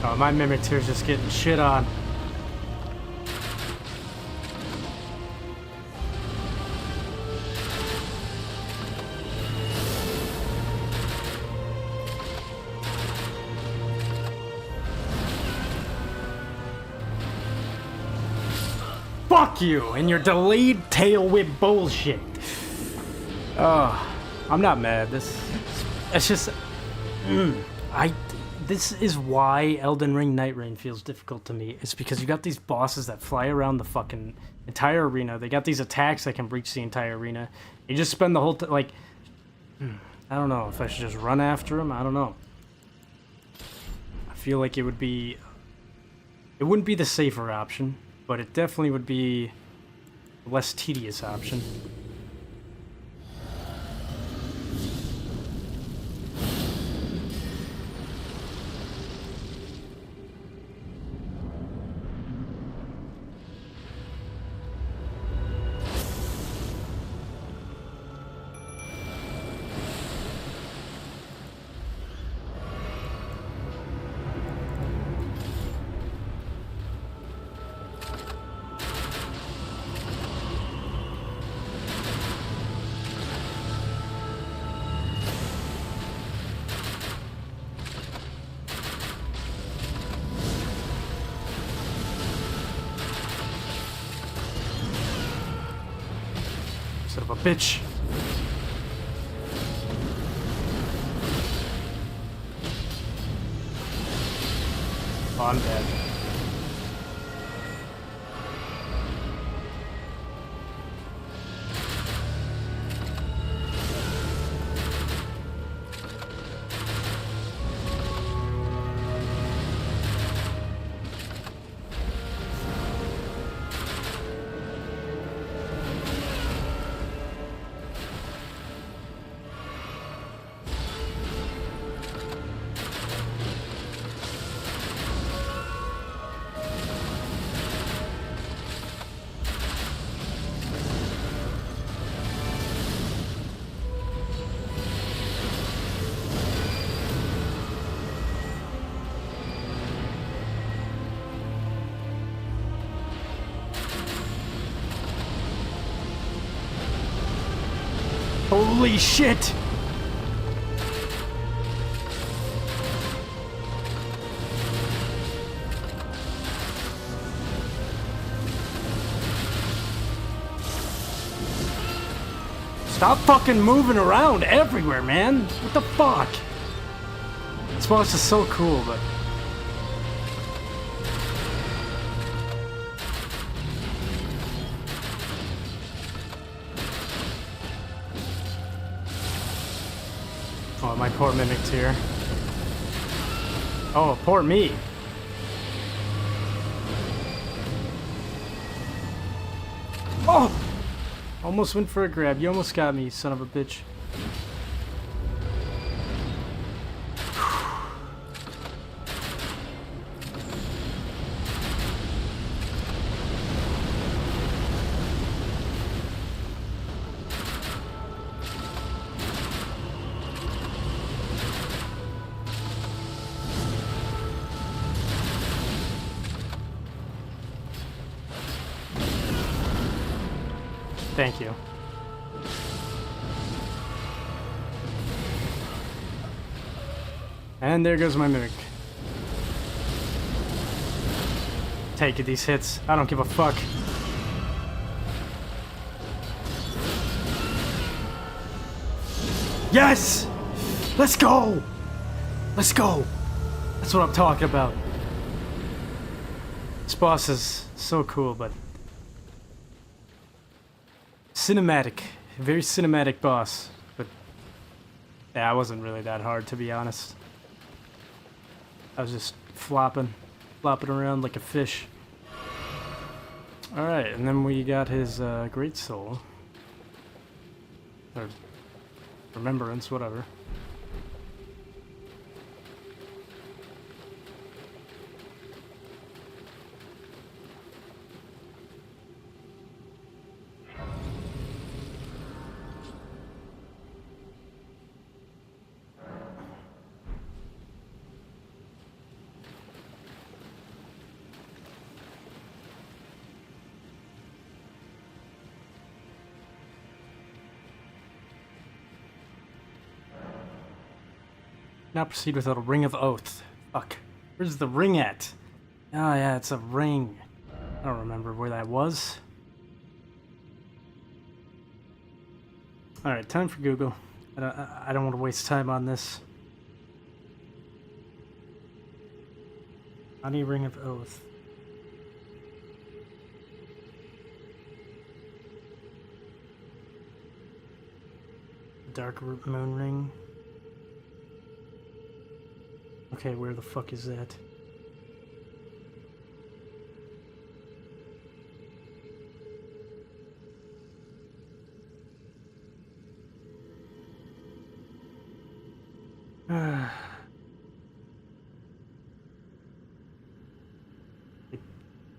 Oh, my mimic tier's just getting shit on. Fuck you and your delayed tail whip bullshit. Oh, I'm not mad. It's just, this is why Elden Ring Nightreign feels difficult to me. It's because you got these bosses that fly around the fucking entire arena. They got these attacks that can breach the entire arena. You just spend the whole like, I don't know if I should just run after them. I don't know. I feel like it wouldn't be the safer option, but it definitely would be a less tedious option. Son of a bitch. Oh, I'm dead. Holy shit! Stop fucking moving around everywhere, man! What the fuck? This boss is so cool, but... Oh, my poor mimic's here. Oh, poor me. Oh! Almost went for a grab. You almost got me, son of a bitch. Thank you. And there goes my mimic. Take these hits. I don't give a fuck. Yes! Let's go! Let's go! That's what I'm talking about. This boss is so cool, but... cinematic. Very cinematic boss. But... yeah, it wasn't really that hard, to be honest. I was just flopping around like a fish. Alright, and then we got his great soul. Or remembrance, whatever. Cannot proceed without a ring of oath. Fuck. Where's the ring at? Oh yeah, it's a ring. I don't remember where that was. Alright, time for Google. I don't want to waste time on this. Honey ring of oath. Dark moon ring. Okay, where the fuck is that? I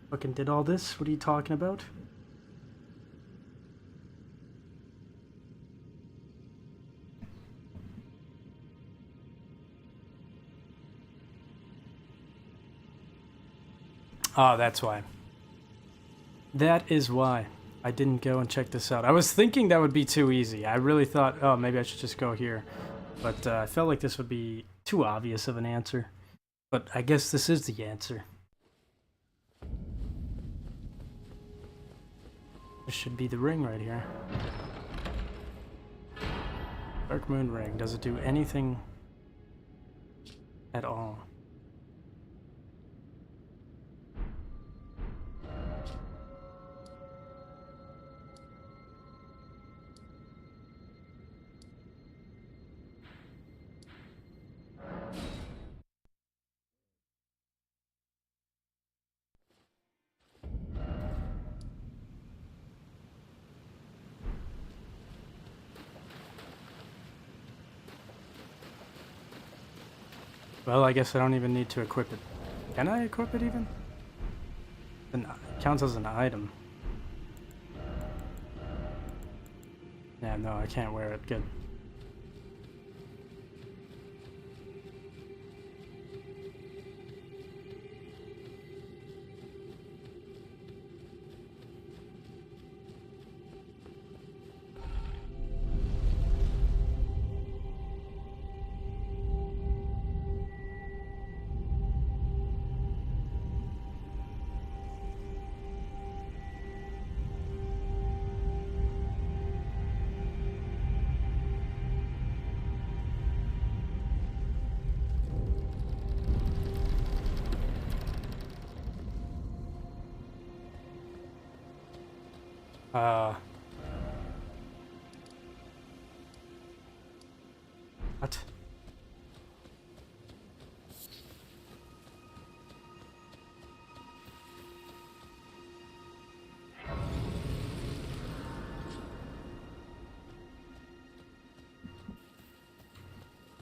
fucking did all this? What are you talking about? Oh, that's why. That is why I didn't go and check this out. I was thinking that would be too easy. I really thought, oh, maybe I should just go here. But I felt like this would be too obvious of an answer. But I guess this is the answer. This should be the ring right here. Dark moon ring. Does it do anything at all? Well, I guess I don't even need to equip it. Can I equip it even? It counts as an item. Yeah, no, I can't wear it. Good. What?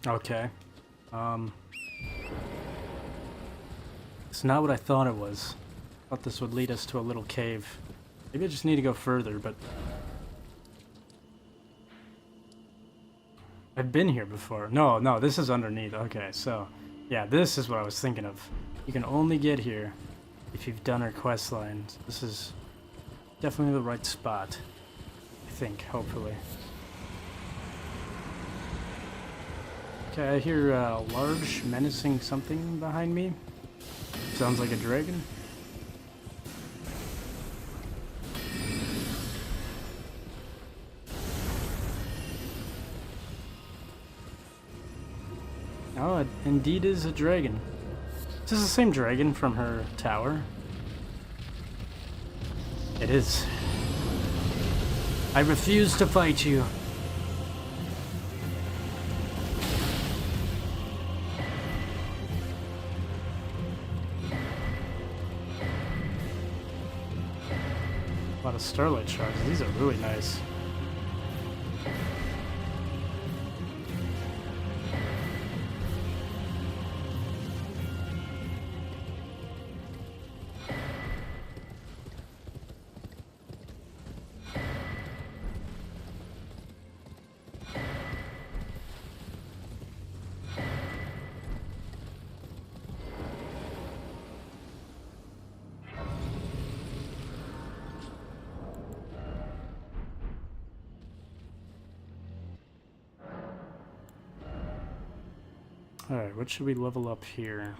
Okay. It's not what I thought it was. I thought this would lead us to a little cave. Maybe I just need to go further, but I've been here before. No, this is underneath. Okay, so yeah, this is what I was thinking of. You can only get here if you've done our quest lines. This is definitely the right spot, I think, hopefully. Okay, I hear a large, menacing something behind me. Sounds like a dragon. Oh, it indeed is a dragon. Is this the same dragon from her tower? It is. I refuse to fight you. A lot of starlight shards. These are really nice. Alright, what should we level up here?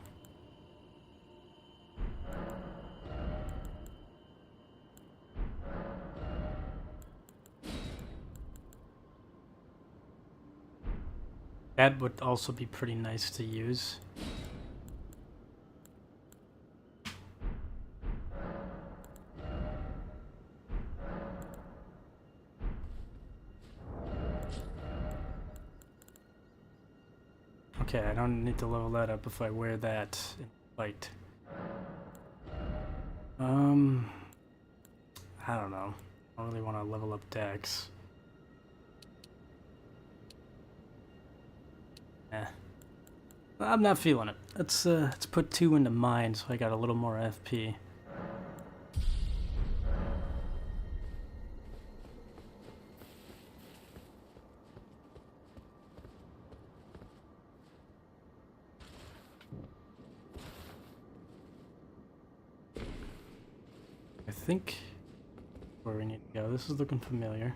That would also be pretty nice to use. Okay, I don't need to level that up if I wear that in fight. I don't know. I don't really want to level up Dex. I'm not feeling it. Let's put 2 into mine so I got a little more FP. I think where we need to go. This is looking familiar.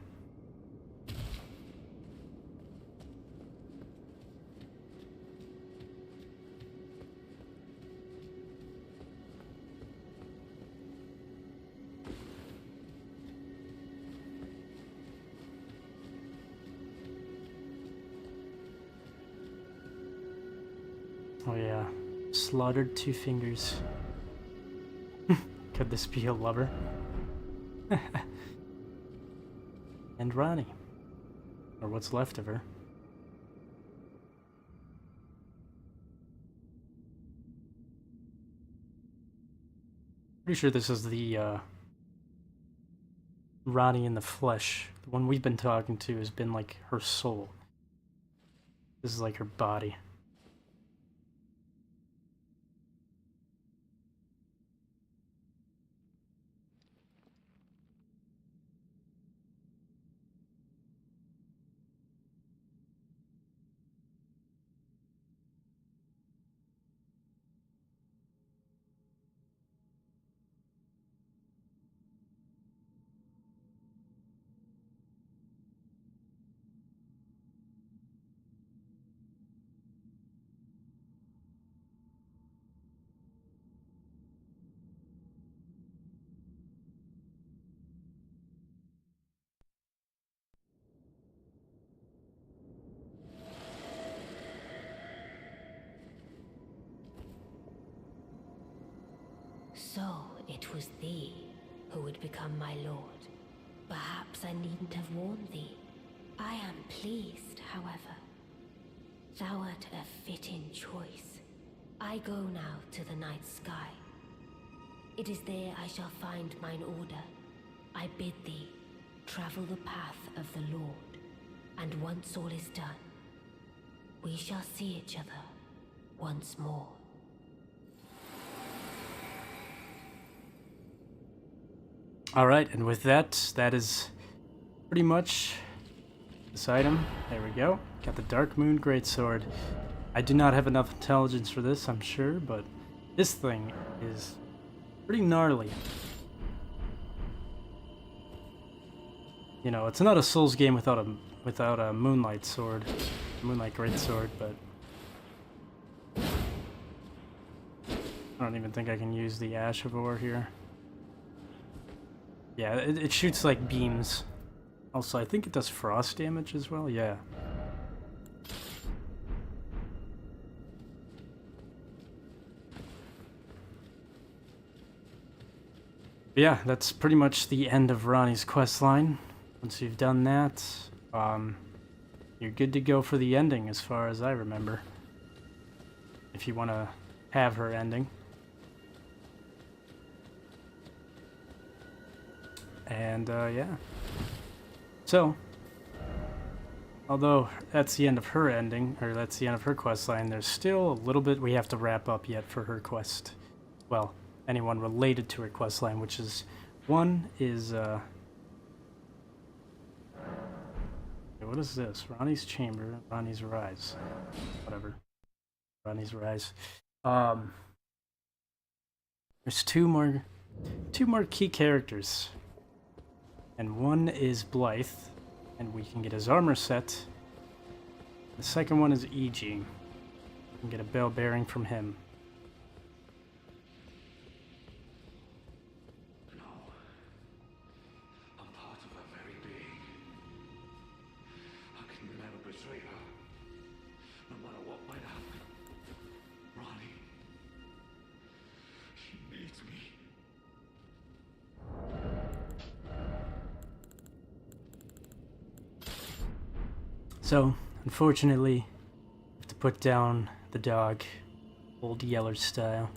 Oh yeah, slaughtered 2 fingers. Could this be a lover? And Ronnie. Or what's left of her. Pretty sure this is the Ronnie in the flesh. The one we've been talking to has been like her soul. This is like her body. So it was thee who would become my lord. Perhaps I needn't have warned thee. I am pleased, however. Thou art a fitting choice. I go now to the night sky. It is there I shall find mine order. I bid thee travel the path of the Lord, and once all is done, we shall see each other once more. Alright, and with that, that is pretty much this item. There we go. Got the Dark Moon Greatsword. I do not have enough intelligence for this, I'm sure, but this thing is pretty gnarly. You know, it's not a Souls game without a Moonlight Sword, Moonlight Greatsword, but I don't even think I can use the Ash of Ore here. Yeah, it shoots like beams. Also, I think it does frost damage as well, yeah. But yeah, that's pretty much the end of Ronnie's questline. Once you've done that, you're good to go for the ending as far as I remember. If you want to have her ending. And, yeah. So, although that's the end of her ending, or that's the end of her quest line, there's still a little bit we have to wrap up yet for her quest. Well, anyone related to her quest line, which is, one is, what is this? Ronnie's Chamber, Ronnie's Rise. Whatever. Ronnie's Rise. There's two more key characters. And one is Blythe, and we can get his armor set. The second one is EG. and get a bell bearing from him. No. I'm part of her very being. I can never betray her. No matter what might happen. Ronnie. She needs me. So, unfortunately, I have to put down the dog, Old Yeller style,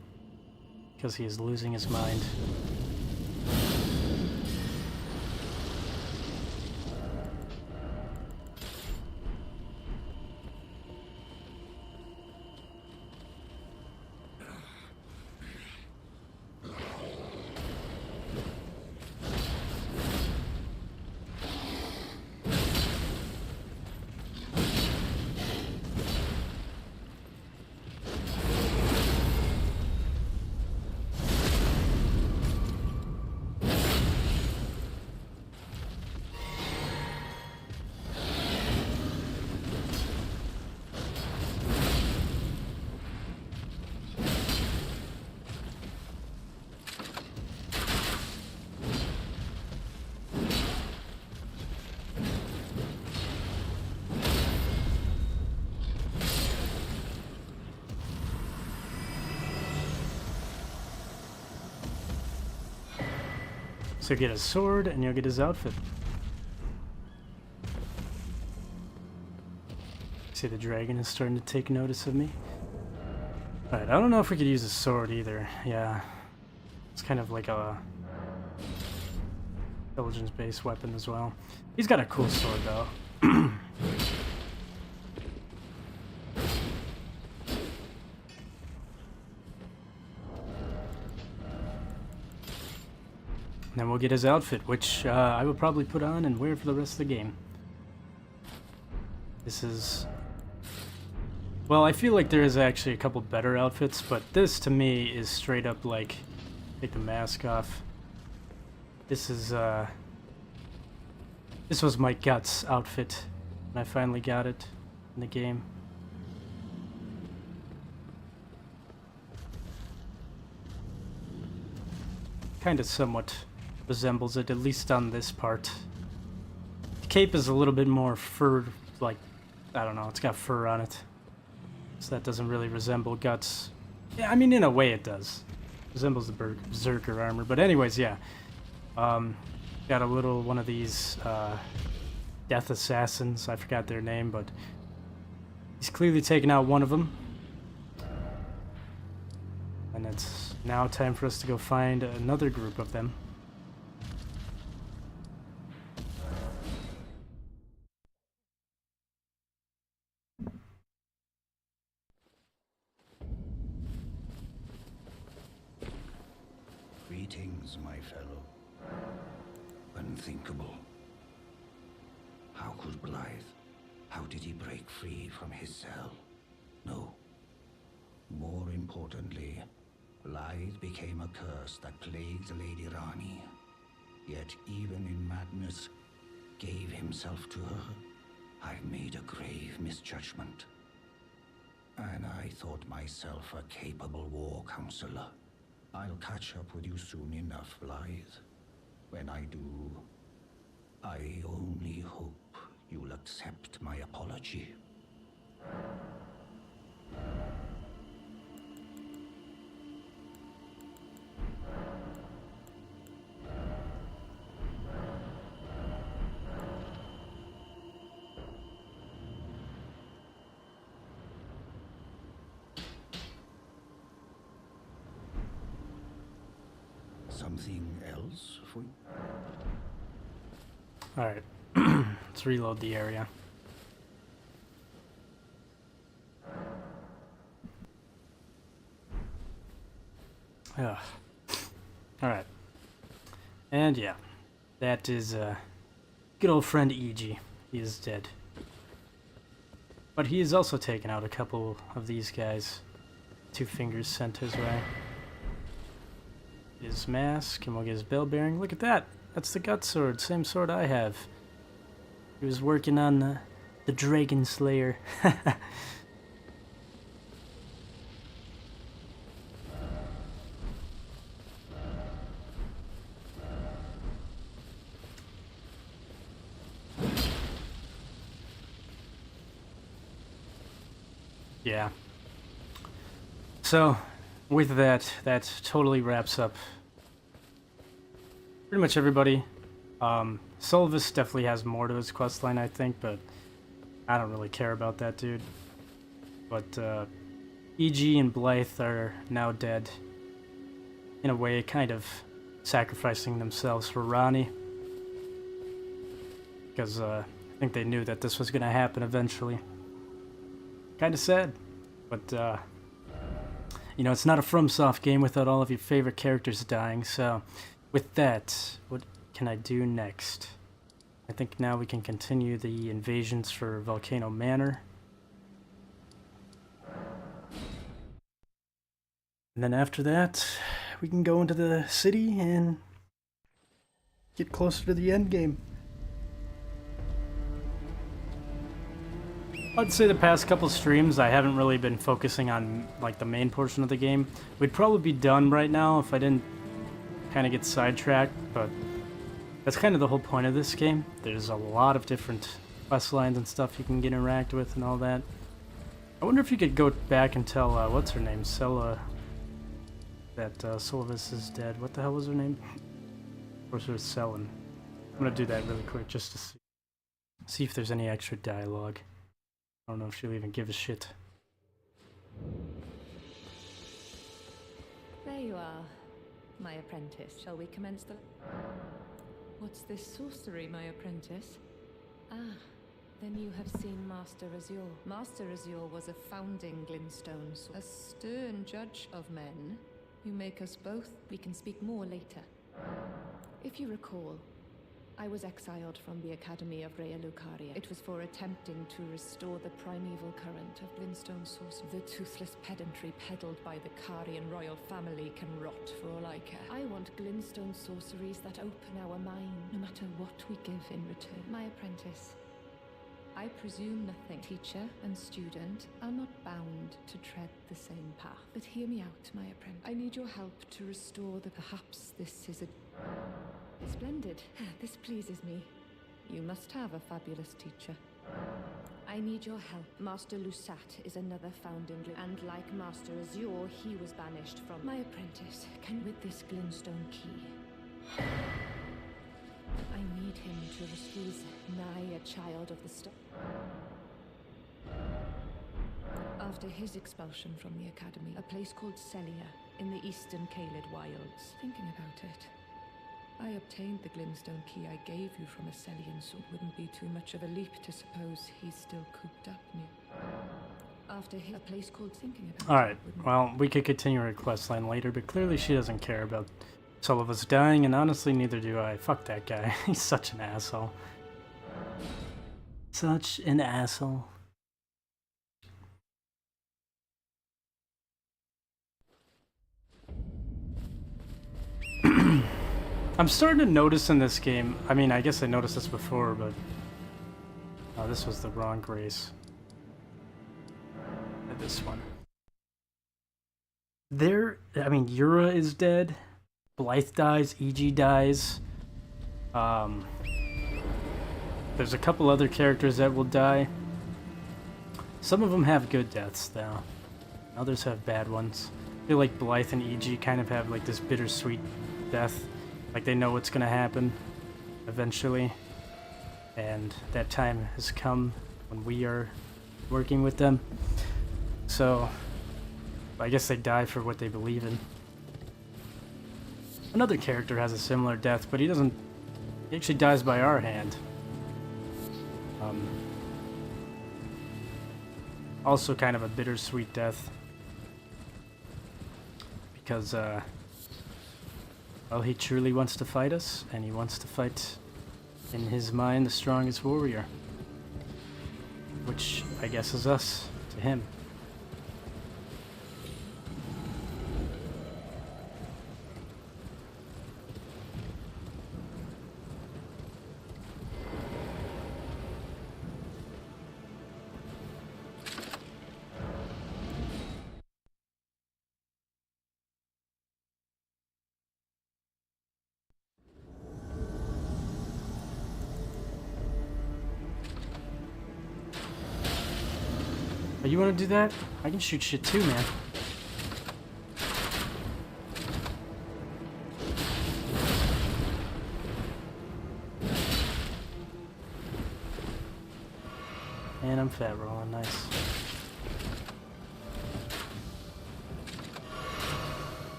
because he is losing his mind. So get his sword and you'll get his outfit. See, the dragon is starting to take notice of me. Alright, I don't know if we could use a sword either. Yeah. It's kind of like a intelligence-based weapon as well. He's got a cool sword though. And then we'll get his outfit, which I will probably put on and wear for the rest of the game. This is... Well, I feel like there is actually a couple better outfits, but this to me is straight up like... Take the mask off. This is, This was my Guts outfit, and I finally got it in the game. Kind of somewhat resembles it, at least on this part. The cape is a little bit more fur, like, I don't know, it's got fur on it. So that doesn't really resemble Guts. Yeah, I mean, in a way it does. Resembles the Berserker armor, but anyways, yeah. Got a little one of these Death Assassins, I forgot their name, but he's clearly taken out one of them. And it's now time for us to go find another group of them. Greetings, my fellow. Unthinkable. How could Blythe? How did he break free from his cell? No. More importantly, Blythe became a curse that plagued Lady Rani. Yet even in madness, gave himself to her. I've made a grave misjudgment. And I thought myself a capable war counselor. I'll catch up with you soon enough, Blythe. When I do, I only hope you'll accept my apology. Something else for you? Alright, let's reload the area. Alright. And yeah, that is good old friend E.G. He is dead. But he has also taken out a couple of these guys. 2 fingers sent his way. His mask, and we'll get his bell bearing. Look at that! That's the gut sword, same sword I have. He was working on the Dragon Slayer. Yeah. So, with that, that totally wraps up pretty much everybody. Solvis definitely has more to his questline, I think, but I don't really care about that dude. But EG and Blythe are now dead. In a way, kind of sacrificing themselves for Ronnie. Because I think they knew that this was going to happen eventually. Kind of sad, but you know, it's not a FromSoft game without all of your favorite characters dying, so with that, what can I do next? I think now we can continue the invasions for Volcano Manor. And then after that, we can go into the city and get closer to the end game. I'd say the past couple streams I haven't really been focusing on like the main portion of the game. We'd probably be done right now if I didn't kind of get sidetracked, but that's kind of the whole point of this game. There's a lot of different quest lines and stuff you can get interact with and all that. I wonder if you could go back and tell what's her name, Sella, that Solvis is dead. What the hell was her name? Or was her Sellen? I'm gonna do that really quick just to see if there's any extra dialogue. I don't know if she'll even give a shit. There you are, my apprentice. Shall we commence the... What's this sorcery, my apprentice? Ah, then you have seen Master Azure. Master Azure was a founding Glintstone, a stern judge of men. You make us both. We can speak more later. If you recall, I was exiled from the Academy of Rhea Lucaria. It was for attempting to restore the primeval current of Glintstone sorcery. The toothless pedantry peddled by the Carian royal family can rot for all I care. I want Glintstone sorceries that open our mind, no matter what we give in return. My apprentice, I presume nothing. Teacher and student are not bound to tread the same path. But hear me out, my apprentice. I need your help to restore the... Perhaps this is a... Splendid. This pleases me. You must have a fabulous teacher. I need your help. Master Lusat is another founding and like Master Azure, he was banished from... My apprentice, can with this Glintstone key... I need him to restore... He's nigh a child of the star. After his expulsion from the Academy, a place called Celia in the eastern Caelid wilds. Thinking about it, I obtained the Glintstone key I gave you from a Celian, so it wouldn't be too much of a leap to suppose he's still cooped up near. After a place called Thinking About Alright, well, we could continue her quest line later, but clearly she doesn't care about Solvis dying, and honestly, neither do I. Fuck that guy. He's such an asshole. Such an asshole. I'm starting to notice in this game, I mean, I guess I noticed this before, but... Oh, this was the wrong grace. This one. I mean, Yura is dead. Blythe dies, EG dies. There's a couple other characters that will die. Some of them have good deaths, though. Others have bad ones. I feel like Blythe and EG kind of have like this bittersweet death. Like they know what's gonna happen eventually. And that time has come when we are working with them. So, I guess they die for what they believe in. Another character has a similar death, but he doesn't... He actually dies by our hand. Also kind of a bittersweet death. Because, well, he truly wants to fight us, and he wants to fight, in his mind, the strongest warrior. Which, I guess, is us, to him. you want to do that? I can shoot shit too, man. And I'm fat rolling, nice.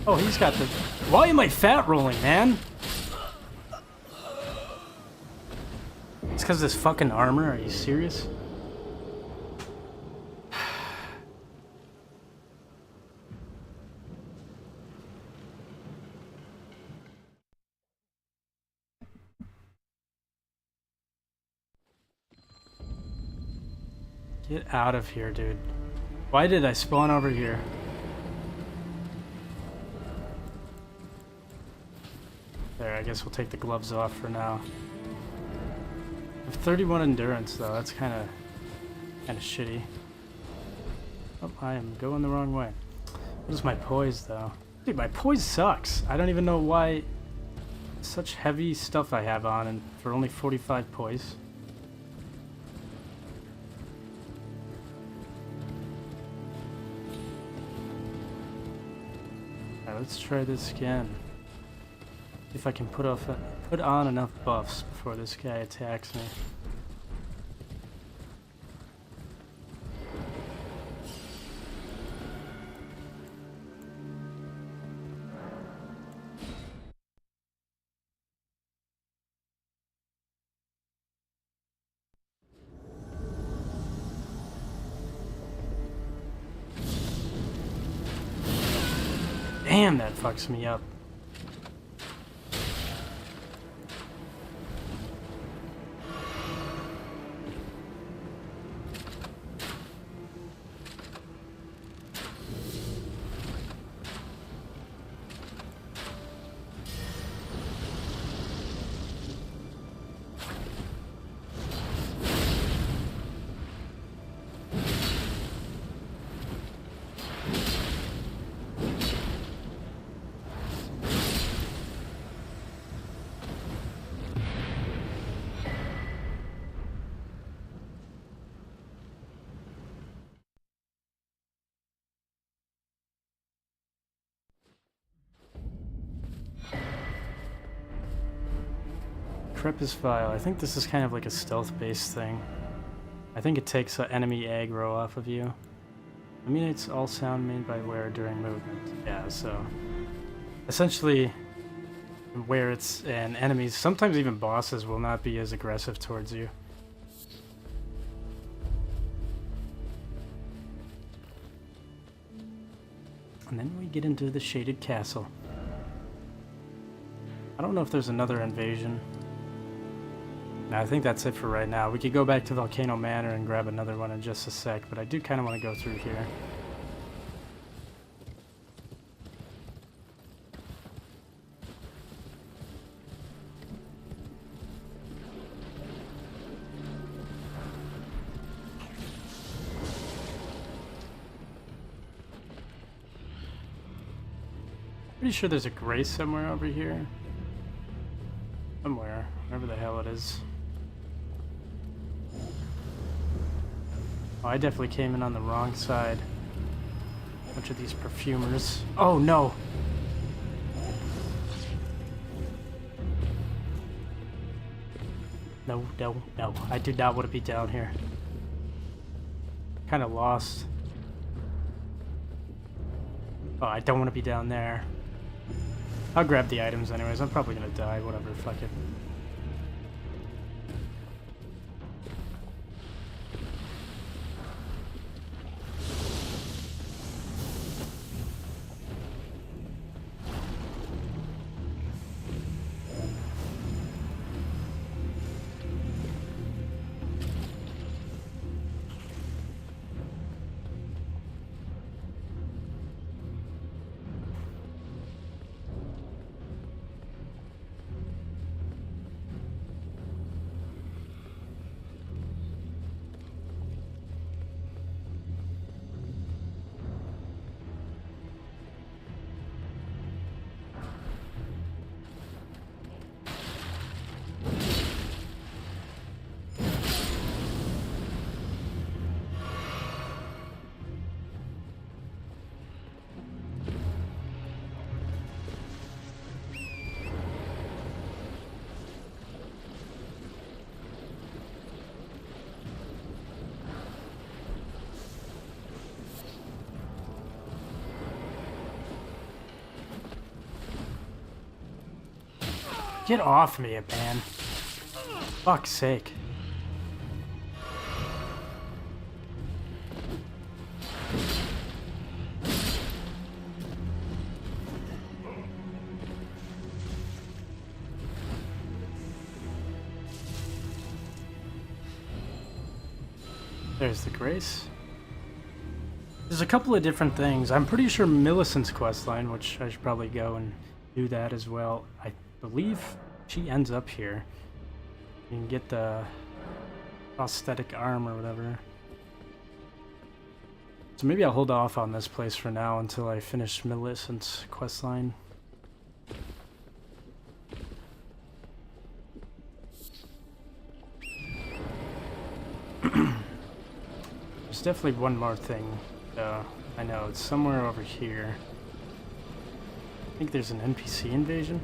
Oh, he's got the... Why am I fat rolling, man? It's because of this fucking armor, are you serious? Get out of here, dude. Why did I spawn over here? There, I guess we'll take the gloves off for now. I have 31 endurance though, that's kinda shitty. Oh, I am going the wrong way. What is my poise though? Dude, my poise sucks. I don't even know why such heavy stuff I have on and for only 45 poise. Alright, let's try this again. See if I can put on enough buffs before this guy attacks me. Damn, that fucks me up. Crepice Vial. I think this is kind of like a stealth-based thing. I think it takes enemy aggro off of you. Eliminates all sound made by wearer during movement. Yeah, so... essentially, where it's... and enemies, sometimes even bosses, will not be as aggressive towards you. And then we get into the Shaded Castle. I don't know if there's another invasion. No, I think that's it for right now. We could go back to Volcano Manor and grab another one in just a sec, but I do kind of want to go through here. Pretty sure there's a grace somewhere over here. Somewhere, wherever the hell it is. Oh, I definitely came in on the wrong side. A bunch of these perfumers. Oh no! No, no, no. I do not want to be down here. Kind of lost. Oh, I don't want to be down there. I'll grab the items anyways. I'm probably gonna die. Whatever, fuck it. Get off me, man. Fuck's sake. There's the Grace. There's a couple of different things. I'm pretty sure Millicent's questline, which I should probably go and do that as well. I believe she ends up here. You can get the prosthetic arm or whatever. So maybe I'll hold off on this place for now until I finish Millicent's questline. There's definitely one more thing, though. I know, it's somewhere over here. I think there's an NPC invasion.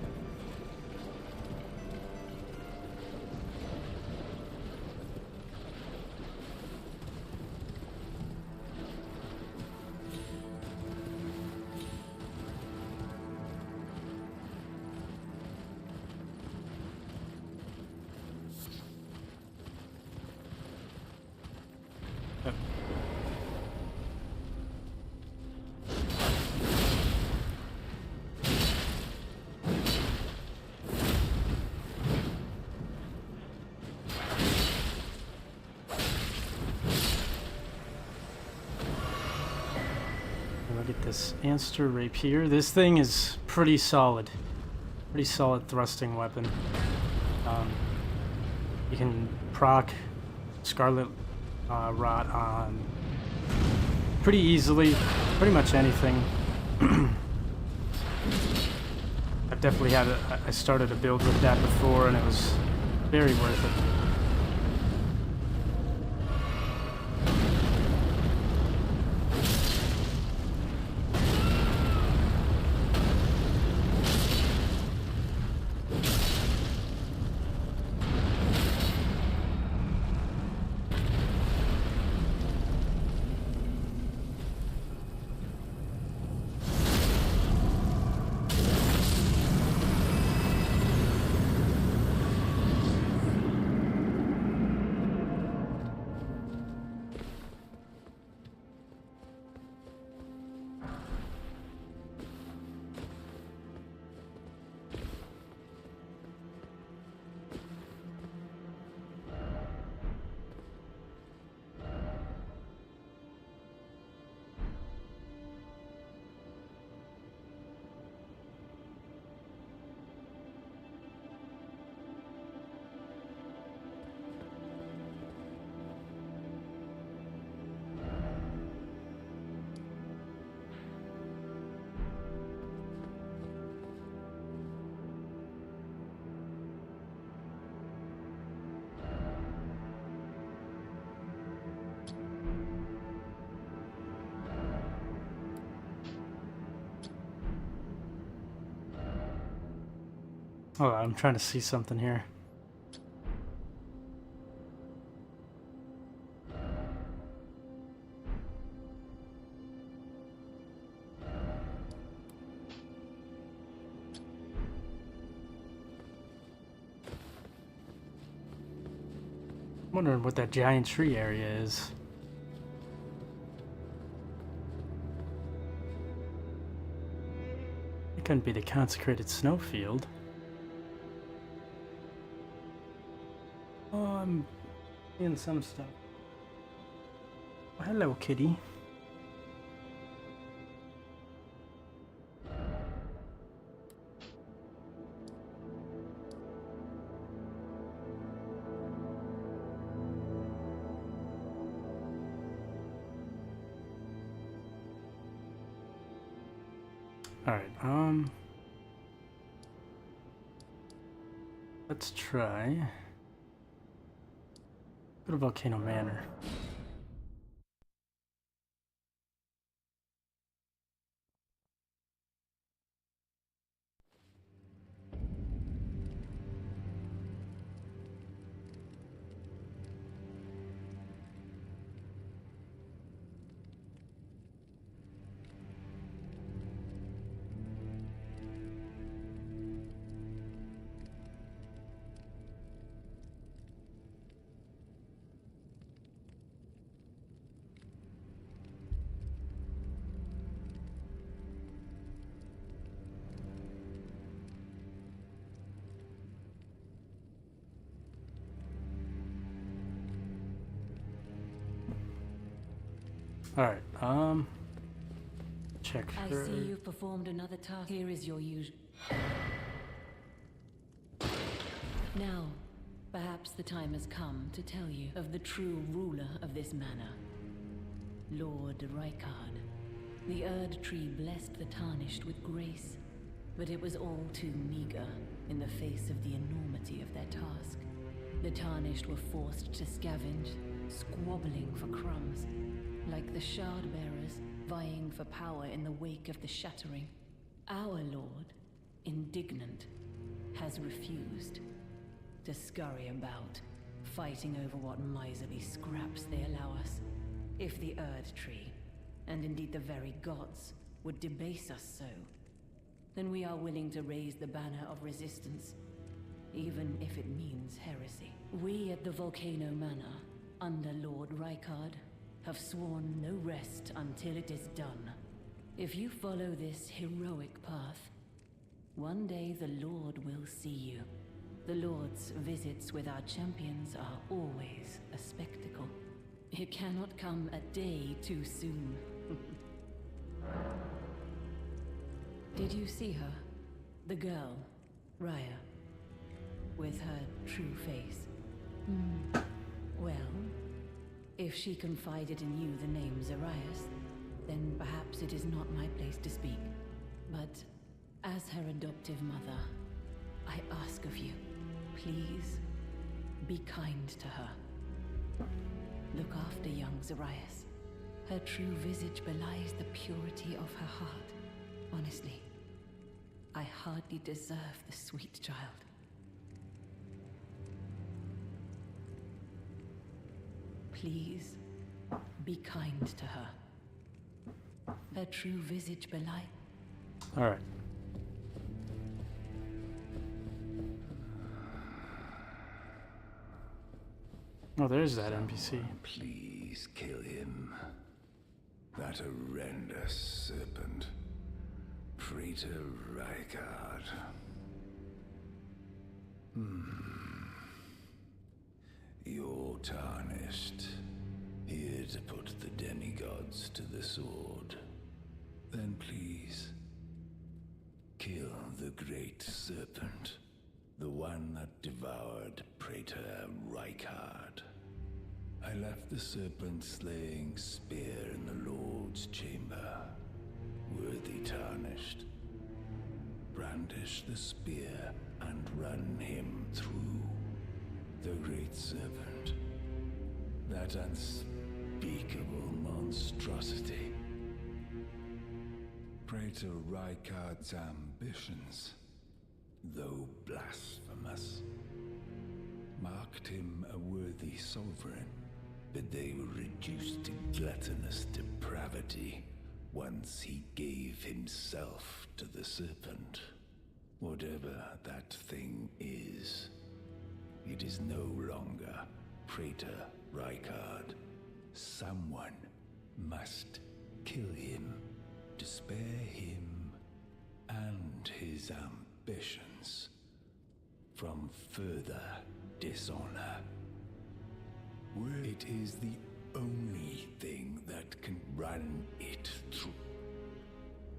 Look at this Anster Rapier. This thing is pretty solid. Pretty solid thrusting weapon. You can proc Scarlet Rot on pretty easily, pretty much anything. I've definitely had I started a build with that before and it was very worth it. Hold on, I'm trying to see something here. I'm wondering what that giant tree area is. It couldn't be the consecrated snowfield. Oh, I'm seeing some stuff. Oh, hello, kitty. All right, let's try. Go to Volcano Manor. Alright, check I her. see you've performed another task. Here is your usual. Now, perhaps the time has come to tell you of the true ruler of this manor, Lord Rykard. The Erd Tree blessed the Tarnished with grace, but it was all too meager in the face of the enormity of their task. The Tarnished were forced to scavenge, squabbling for crumbs, like the Shard Bearers vying for power in the wake of the Shattering. Our Lord, indignant, has refused to scurry about, fighting over what miserly scraps they allow us. If the Erd Tree, and indeed the very gods, would debase us so, then we are willing to raise the banner of resistance, even if it means heresy. We at the Volcano Manor, under Lord Rykard, have sworn no rest until it is done. If you follow this heroic path, one day the Lord will see you. The Lord's visits with our champions are always a spectacle. It cannot come a day too soon. Did you see her? The girl, Raya, with her true face. Well, if she confided in you the name Zarias, then perhaps it is not my place to speak. But as her adoptive mother, I ask of you, please be kind to her. Look after young Zarias. Her true visage belies the purity of her heart. Honestly, I hardly deserve the sweet child. Please, be kind to her. Her true visage belies. Alright. Oh, there's that NPC. Please kill him. That horrendous serpent. Praetor Rykard. You're tarnished. Here to put the demigods to the sword. Then please, kill the great serpent. The one that devoured Praetor Rykard. I left the serpent-slaying spear in the Lord's chamber. Worthy tarnished. Brandish the spear and run him through. The great serpent. That unspeakable monstrosity. Praetor Rykard's ambitions, though blasphemous, marked him a worthy sovereign, but they were reduced to gluttonous depravity once he gave himself to the serpent. Whatever that thing is, it is no longer Praetor Rykard. Someone must kill him to spare him and his ambitions from further dishonor. It is the only thing that can run it through.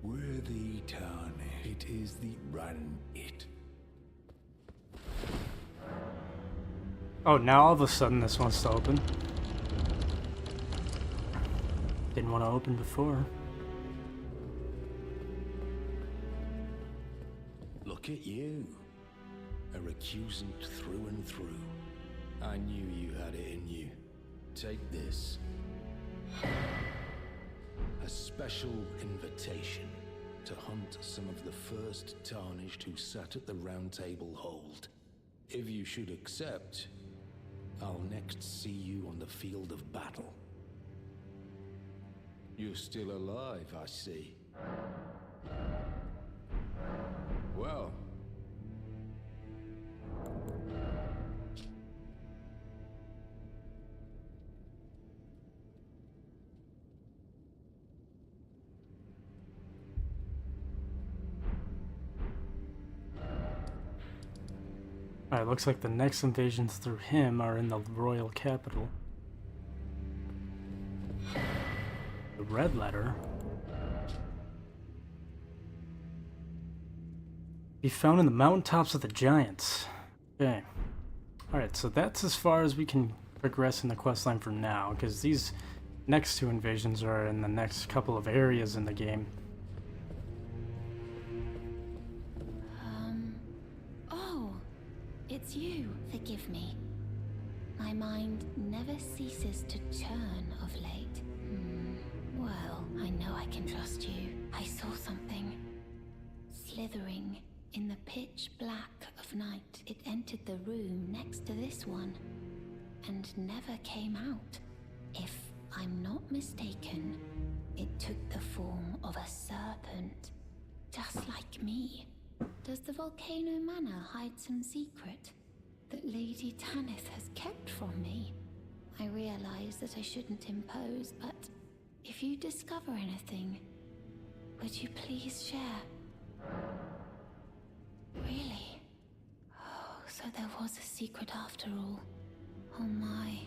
Worthy tarnish. It is the run it. Oh, now all of a sudden this wants to open. Didn't want to open before. Look at you. A recusant through and through. I knew you had it in you. Take this. A special invitation to hunt some of the first tarnished who sat at the round table hold. If you should accept, I'll next see you on the field of battle. You're still alive, I see. Well. Alright, looks like the next invasions through him are in the royal capital. The red letter. Be found in the mountaintops of the giants. Okay. Alright, so that's as far as we can progress in the questline for now, because these next two invasions are in the next couple of areas in the game. Oh, it's you. Forgive me. My mind never ceases to churn of late. Well, I know I can trust you. I saw something slithering in the pitch black of night. It entered the room next to this one and never came out. If I'm not mistaken, it took the form of a serpent, just like me. Does the Volcano Manor hide some secret that Lady Tanith has kept from me? I realize that I shouldn't impose, but if you discover anything, would you please share? Really? Oh, so there was a secret after all. Oh my.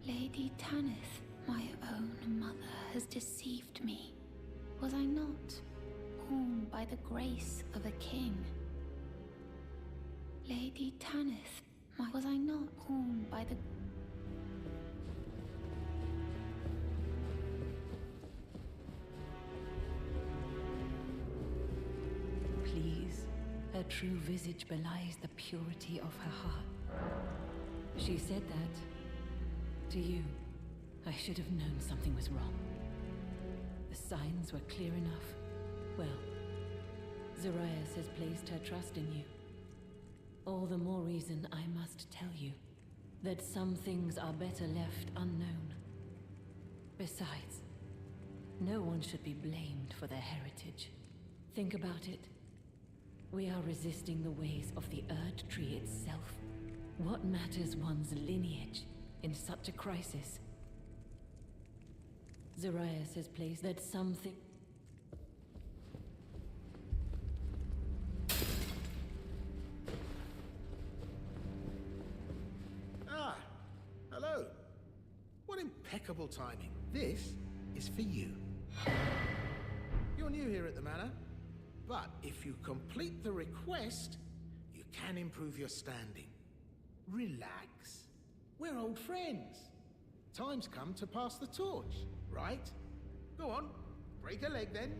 Lady Tanith, my own mother, has deceived me. Was I not born by the grace of a king? Lady Tanith, was I not born by the... Please, her true visage belies the purity of her heart. She said that to you. I should have known something was wrong. The signs were clear enough. Well, Zarias has placed her trust in you. All the more reason I must tell you that some things are better left unknown. Besides, no one should be blamed for their heritage. Think about it. We are resisting the ways of the Erd Tree itself. What matters one's lineage in such a crisis? Zarias has placed that something... Ah, hello. What impeccable timing. This is for you. You're new here at the manor, but if you complete the request, you can improve your standing. Relax. We're old friends. Time's come to pass the torch, right? Go on, break a leg then.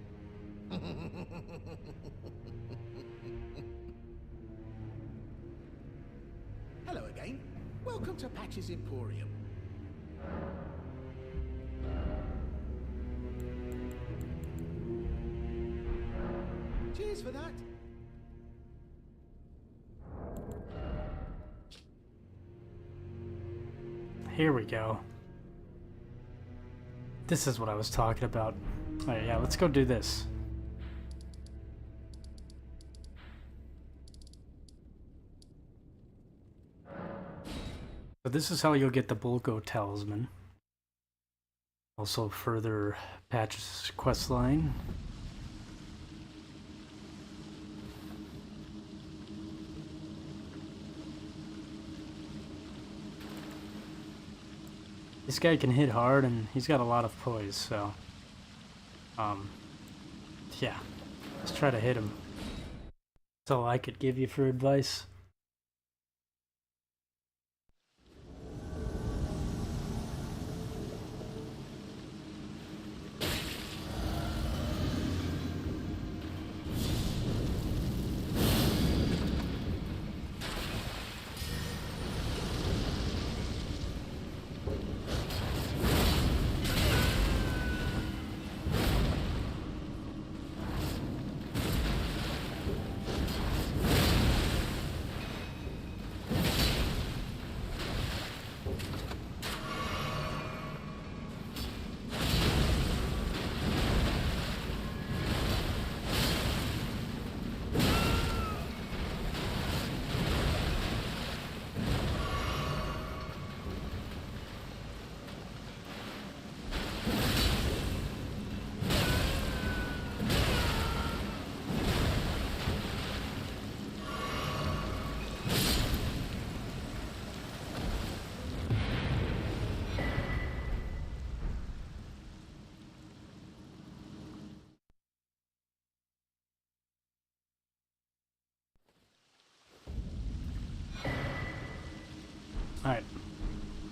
Hello again. Welcome to Patch's Emporium. Cheers for that. Here we go. This is what I was talking about. Alright, yeah, let's go do this. So this is how you'll get the Bulgo Talisman. Also further Patch's questline. This guy can hit hard and he's got a lot of poise, so yeah, let's try to hit him. That's all I could give you for advice.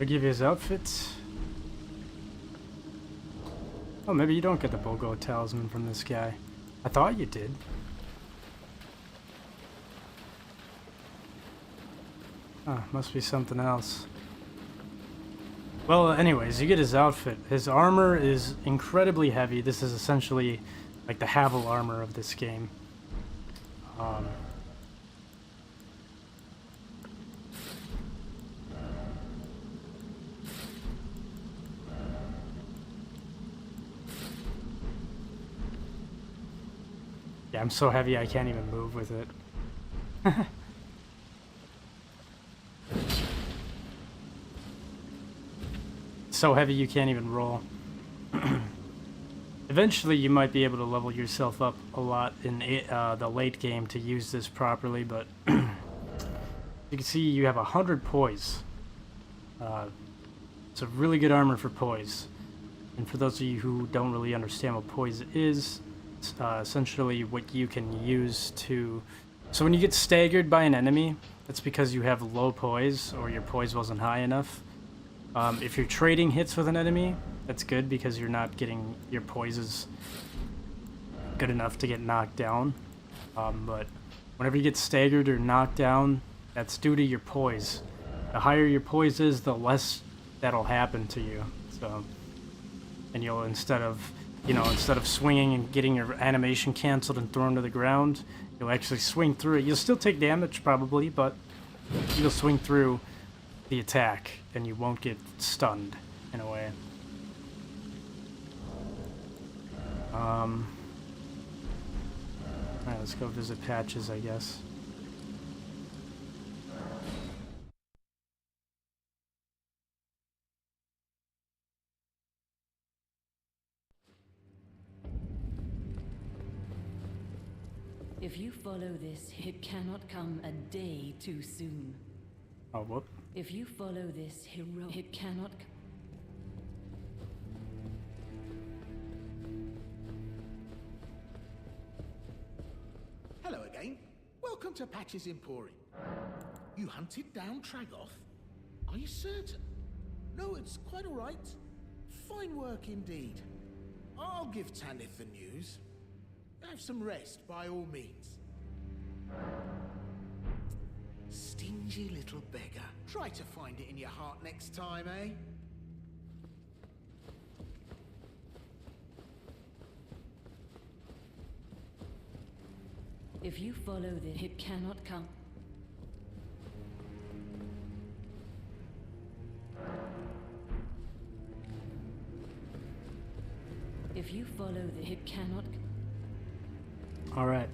I give you his outfit. Oh, maybe you don't get the Bulgo talisman from this guy. I thought you did. Oh, must be something else. Well, anyways, you get his outfit. His armor is incredibly heavy. This is essentially like the Havel armor of this game. Yeah, I'm so heavy I can't even move with it. So heavy you can't even roll. Eventually you might be able to level yourself up a lot in the late game to use this properly, but you can see you have 100 poise. It's a really good armor for poise. And for those of you who don't really understand what poise is, it's essentially what you can use to... So when you get staggered by an enemy, that's because you have low poise or your poise wasn't high enough. If you're trading hits with an enemy, that's good because you're not getting your poises good enough to get knocked down. But whenever you get staggered or knocked down, that's due to your poise. The higher your poise is, the less that'll happen to you. So, and you'll instead of swinging and getting your animation canceled and thrown to the ground, you'll actually swing through it. You'll still take damage probably, but you'll swing through the attack and you won't get stunned in a way. Alright, let's go visit Patches, I guess. If you follow this, it cannot come a day too soon. Oh, whoop. If you follow this hero, it cannot. Hello again. Welcome to Patch's Emporium. You hunted down Tragoth? Are you certain? No, it's quite all right. Fine work indeed. I'll give Tanith the news. Have some rest, by all means. Stingy little beggar. Try to find it in your heart next time, eh? If you follow this, it cannot come. If you follow this, it cannot. Alright.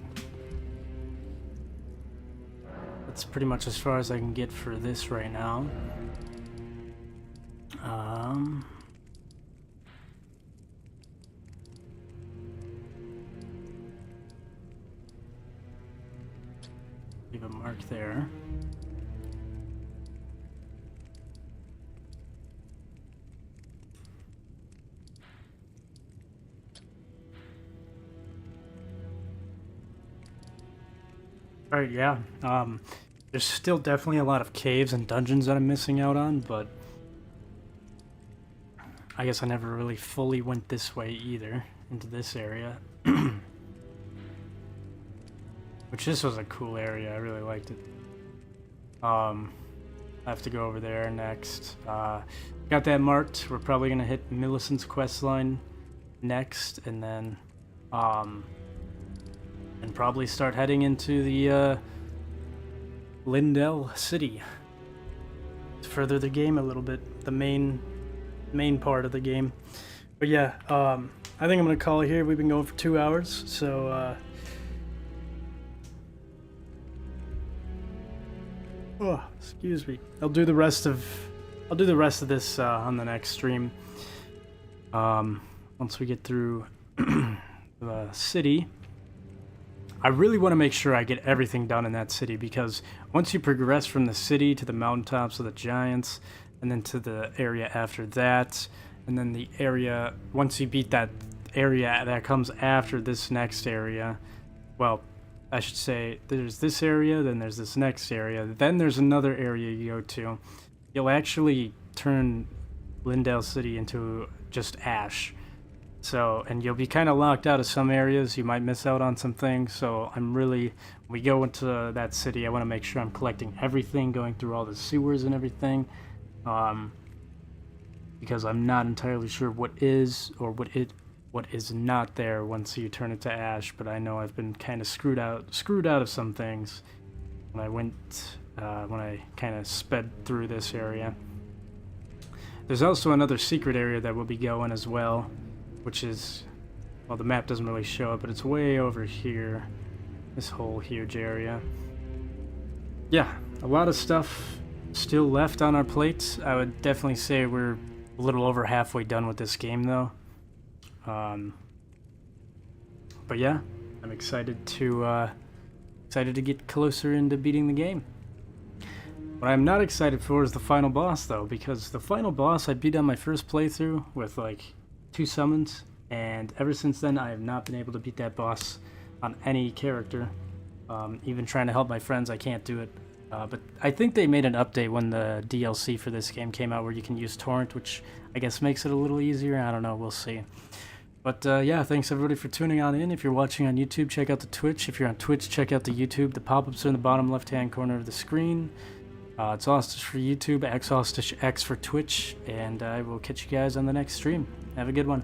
That's pretty much as far as I can get for this right now. Leave a mark there. Alright, yeah. There's still definitely a lot of caves and dungeons that I'm missing out on, but I guess I never really fully went this way either, into this area. Which this was a cool area, I really liked it. I have to go over there next. Got that marked. We're probably gonna hit Millicent's questline next, and then and probably start heading into the Lindell City to further the game a little bit, the main part of the game. But yeah, I think I'm gonna call it here. We've been going for 2 hours, so oh, excuse me. I'll do the rest of this on the next stream. Once we get through the city. I really want to make sure I get everything done in that city, because once you progress from the city to the mountaintops of the giants, and then to the area after that, and then the area, once you beat that area that comes after this next area, well, I should say there's this area, then there's this next area, then there's another area you go to. You'll actually turn Lindale City into just ash. So, and you'll be kind of locked out of some areas. You might miss out on some things. So when we go into that city, I want to make sure I'm collecting everything, going through all the sewers and everything. Because I'm not entirely sure what is or what is not there once you turn it to ash. But I know I've been kind of screwed out of some things when I kind of sped through this area. There's also another secret area that we'll be going as well, which is, well, the map doesn't really show it, but it's way over here. This whole huge area. Yeah, a lot of stuff still left on our plates. I would definitely say we're a little over halfway done with this game, though. But yeah, I'm excited to get closer into beating the game. What I'm not excited for is the final boss, though, because the final boss I beat on my first playthrough with like 2 summons, and ever since then I have not been able to beat that boss on any character. Even trying to help my friends, I can't do it. But I think they made an update when the DLC for this game came out where you can use Torrent, which I guess makes it a little easier. I don't know, we'll see. But yeah, thanks everybody for tuning on in. If you're watching on YouTube, check out the Twitch. If you're on Twitch, check out the YouTube. The pop-ups are in the bottom left-hand corner of the screen. It's Austish for YouTube, xAustishx for Twitch, and I will catch you guys on the next stream. Have a good one.